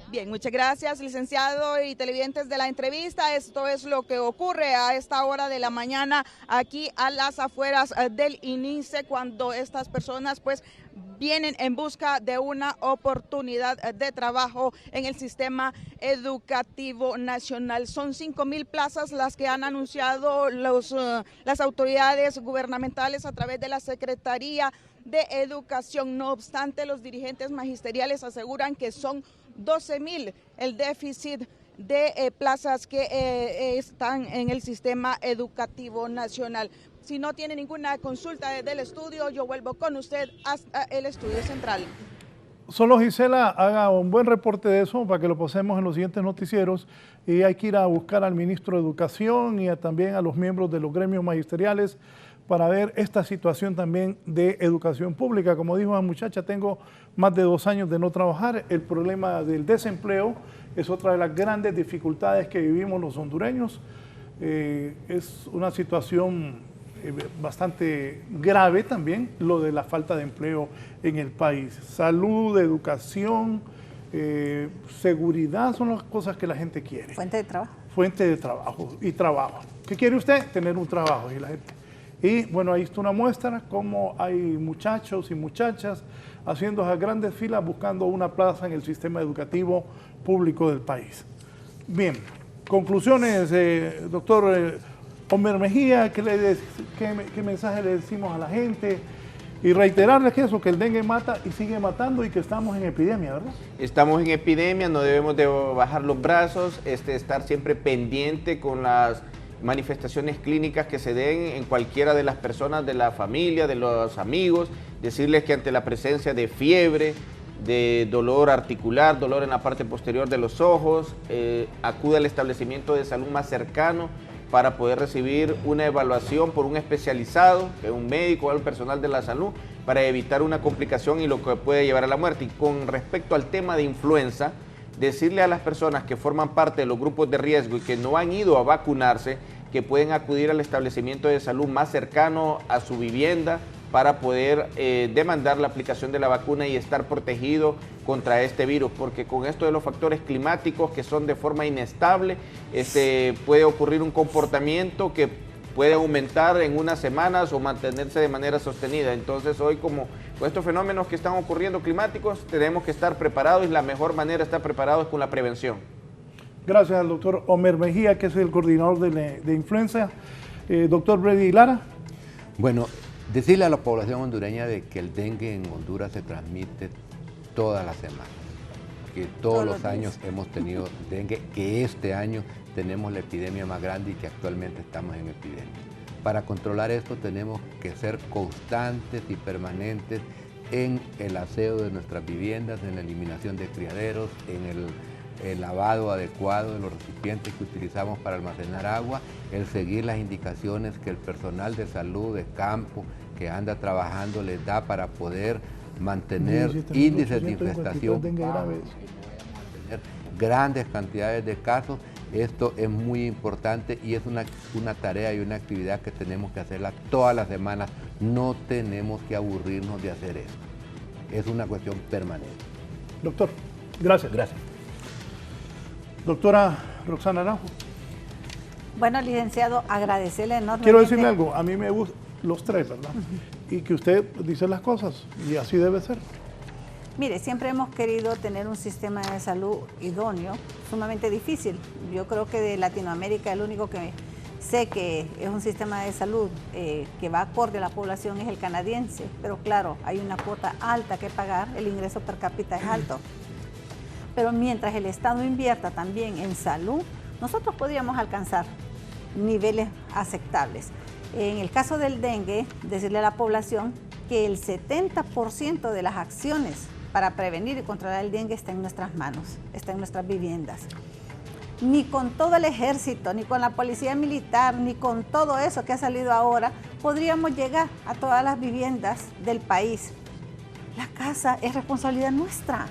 Bien, muchas gracias, licenciado y televidentes de la entrevista. Esto es lo que ocurre a esta hora de la mañana aquí a las afueras del INICE, cuando estas personas vienen en busca de una oportunidad de trabajo en el sistema educativo nacional. Son 5,000 plazas las que han anunciado las autoridades gubernamentales a través de la Secretaría de Educación. No obstante, los dirigentes magisteriales aseguran que son 12,000 el déficit de plazas que están en el sistema educativo nacional. Si no tiene ninguna consulta desde el estudio, yo vuelvo con usted hasta el estudio central. Solo Gisela haga un buen reporte de eso para que lo pasemos en los siguientes noticieros, y hay que ir a buscar al ministro de Educación y también a los miembros de los gremios magisteriales para ver esta situación también de educación pública. Como dijo la muchacha, tengo más de 2 años de no trabajar. El problema del desempleo es otra de las grandes dificultades que vivimos los hondureños. Es una situación bastante grave también, lo de la falta de empleo en el país. Salud, educación, seguridad son las cosas que la gente quiere. Fuente de trabajo. Fuente de trabajo y trabajo. ¿Qué quiere usted? Tener un trabajo. Y la gente. Y bueno, ahí está una muestra cómo hay muchachos y muchachas haciendo esas grandes filas buscando una plaza en el sistema educativo público del país. Bien, conclusiones, doctor Omer Mejía, ¿qué mensaje le decimos a la gente? Y reiterarles que eso, que el dengue mata y sigue matando y que estamos en epidemia, ¿verdad? Estamos en epidemia, no debemos de bajar los brazos, estar siempre pendiente con las manifestaciones clínicas que se den en cualquiera de las personas de la familia, de los amigos, decirles que ante la presencia de fiebre, de dolor articular, dolor en la parte posterior de los ojos, acude al establecimiento de salud más cercano para poder recibir una evaluación por un especializado, que es un médico o el personal de la salud, para evitar una complicación y lo que puede llevar a la muerte. Y con respecto al tema de influenza, decirle a las personas que forman parte de los grupos de riesgo y que no han ido a vacunarse, que pueden acudir al establecimiento de salud más cercano a su vivienda para poder demandar la aplicación de la vacuna y estar protegido contra este virus, porque con esto de los factores climáticos que son de forma inestable, puede ocurrir un comportamiento que puede aumentar en unas semanas o mantenerse de manera sostenida. Entonces hoy, como con estos fenómenos que están ocurriendo climáticos, tenemos que estar preparados, y la mejor manera de estar preparados es con la prevención. Gracias al doctor Omer Mejía, que es el coordinador de influenza. Doctor Brady Lara. Bueno, decirle a la población hondureña de que el dengue en Honduras se transmite todas las semanas, que todos los años hemos tenido dengue, que este año tenemos la epidemia más grande y que actualmente estamos en epidemia. Para controlar esto tenemos que ser constantes y permanentes en el aseo de nuestras viviendas, en la eliminación de criaderos, en el lavado adecuado de los recipientes que utilizamos para almacenar agua, el seguir las indicaciones que el personal de salud de campo que anda trabajando les da para poder mantener índices de infestación, mantener grandes cantidades de casos. Esto es muy importante y es una tarea y una actividad que tenemos que hacerla todas las semanas. No tenemos que aburrirnos de hacer esto. Es una cuestión permanente. Doctor, gracias. Gracias. Doctora Roxana Araujo. Bueno, licenciado, agradecerle enormemente. Quiero decirle algo, a mí me gustan los tres, ¿verdad? Y que usted dice las cosas y así debe ser. Mire, siempre hemos querido tener un sistema de salud idóneo, sumamente difícil. Yo creo que de Latinoamérica el único que sé que es un sistema de salud que va acorde a la población es el canadiense, pero claro, hay una cuota alta que pagar, el ingreso per cápita es alto. Pero mientras el Estado invierta también en salud, nosotros podríamos alcanzar niveles aceptables. En el caso del dengue, decirle a la población que el 70% de las acciones para prevenir y controlar el dengue está en nuestras manos, está en nuestras viviendas. Ni con todo el ejército, ni con la policía militar, ni con todo eso que ha salido ahora, podríamos llegar a todas las viviendas del país. La casa es responsabilidad nuestra.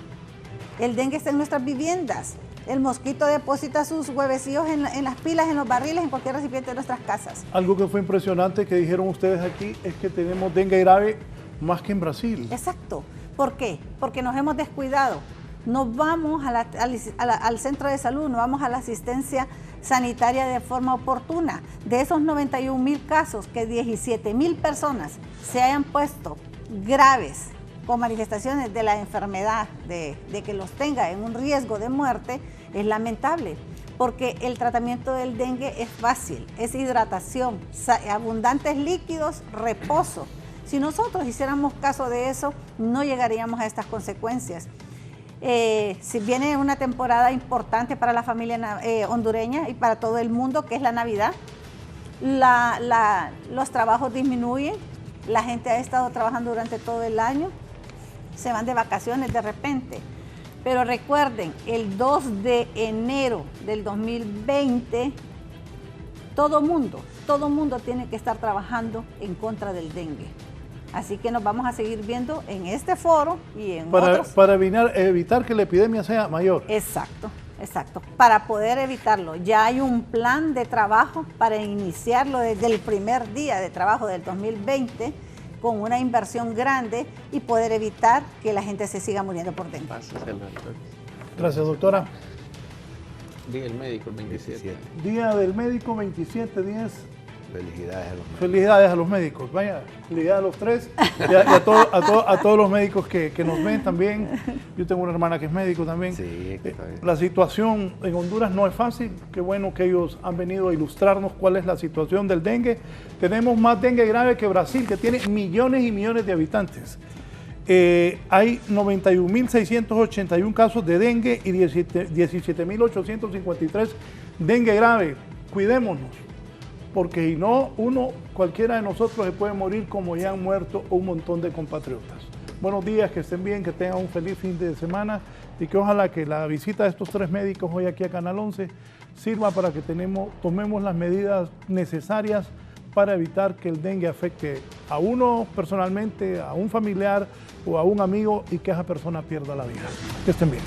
El dengue está en nuestras viviendas. El mosquito deposita sus huevecillos en las pilas, en los barriles, en cualquier recipiente de nuestras casas. Algo que fue impresionante que dijeron ustedes aquí es que tenemos dengue grave más que en Brasil. Exacto. ¿Por qué? Porque nos hemos descuidado. No vamos al centro de salud, no vamos a la asistencia sanitaria de forma oportuna. De esos 91,000 casos, que 17,000 personas se hayan puesto graves con manifestaciones de la enfermedad, de que los tenga en un riesgo de muerte, es lamentable, porque el tratamiento del dengue es fácil, es hidratación, abundantes líquidos, reposo. Si nosotros hiciéramos caso de eso, no llegaríamos a estas consecuencias. Si viene una temporada importante para la familia hondureña y para todo el mundo, que es la Navidad, los trabajos disminuyen, la gente ha estado trabajando durante todo el año. se van de vacaciones de repente. Pero recuerden, el 2 de enero del 2020, todo mundo tiene que estar trabajando en contra del dengue. Así que nos vamos a seguir viendo en este foro y en otros. Para evitar que la epidemia sea mayor. Exacto, para poder evitarlo. Ya hay un plan de trabajo para iniciarlo desde el primer día de trabajo del 2020 con una inversión grande y poder evitar que la gente se siga muriendo por dengue. Gracias, doctora. Día del médico, el 27. Día del médico, 27/10. Felicidades a los médicos. Felicidades a los médicos. Vaya, felicidades a los tres y a todos los médicos que nos ven también. Yo tengo una hermana que es médico también. Sí, la situación en Honduras no es fácil. Qué bueno que ellos han venido a ilustrarnos cuál es la situación del dengue. Tenemos más dengue grave que Brasil, que tiene millones y millones de habitantes. Hay 91.681 casos de dengue y 17.853 dengue grave. Cuidémonos, porque si no, cualquiera de nosotros se puede morir como ya han muerto un montón de compatriotas. Buenos días, que estén bien, que tengan un feliz fin de semana y que ojalá que la visita de estos tres médicos hoy aquí a Canal 11 sirva para que tomemos las medidas necesarias para evitar que el dengue afecte a uno personalmente, a un familiar o a un amigo y que esa persona pierda la vida. Que estén bien.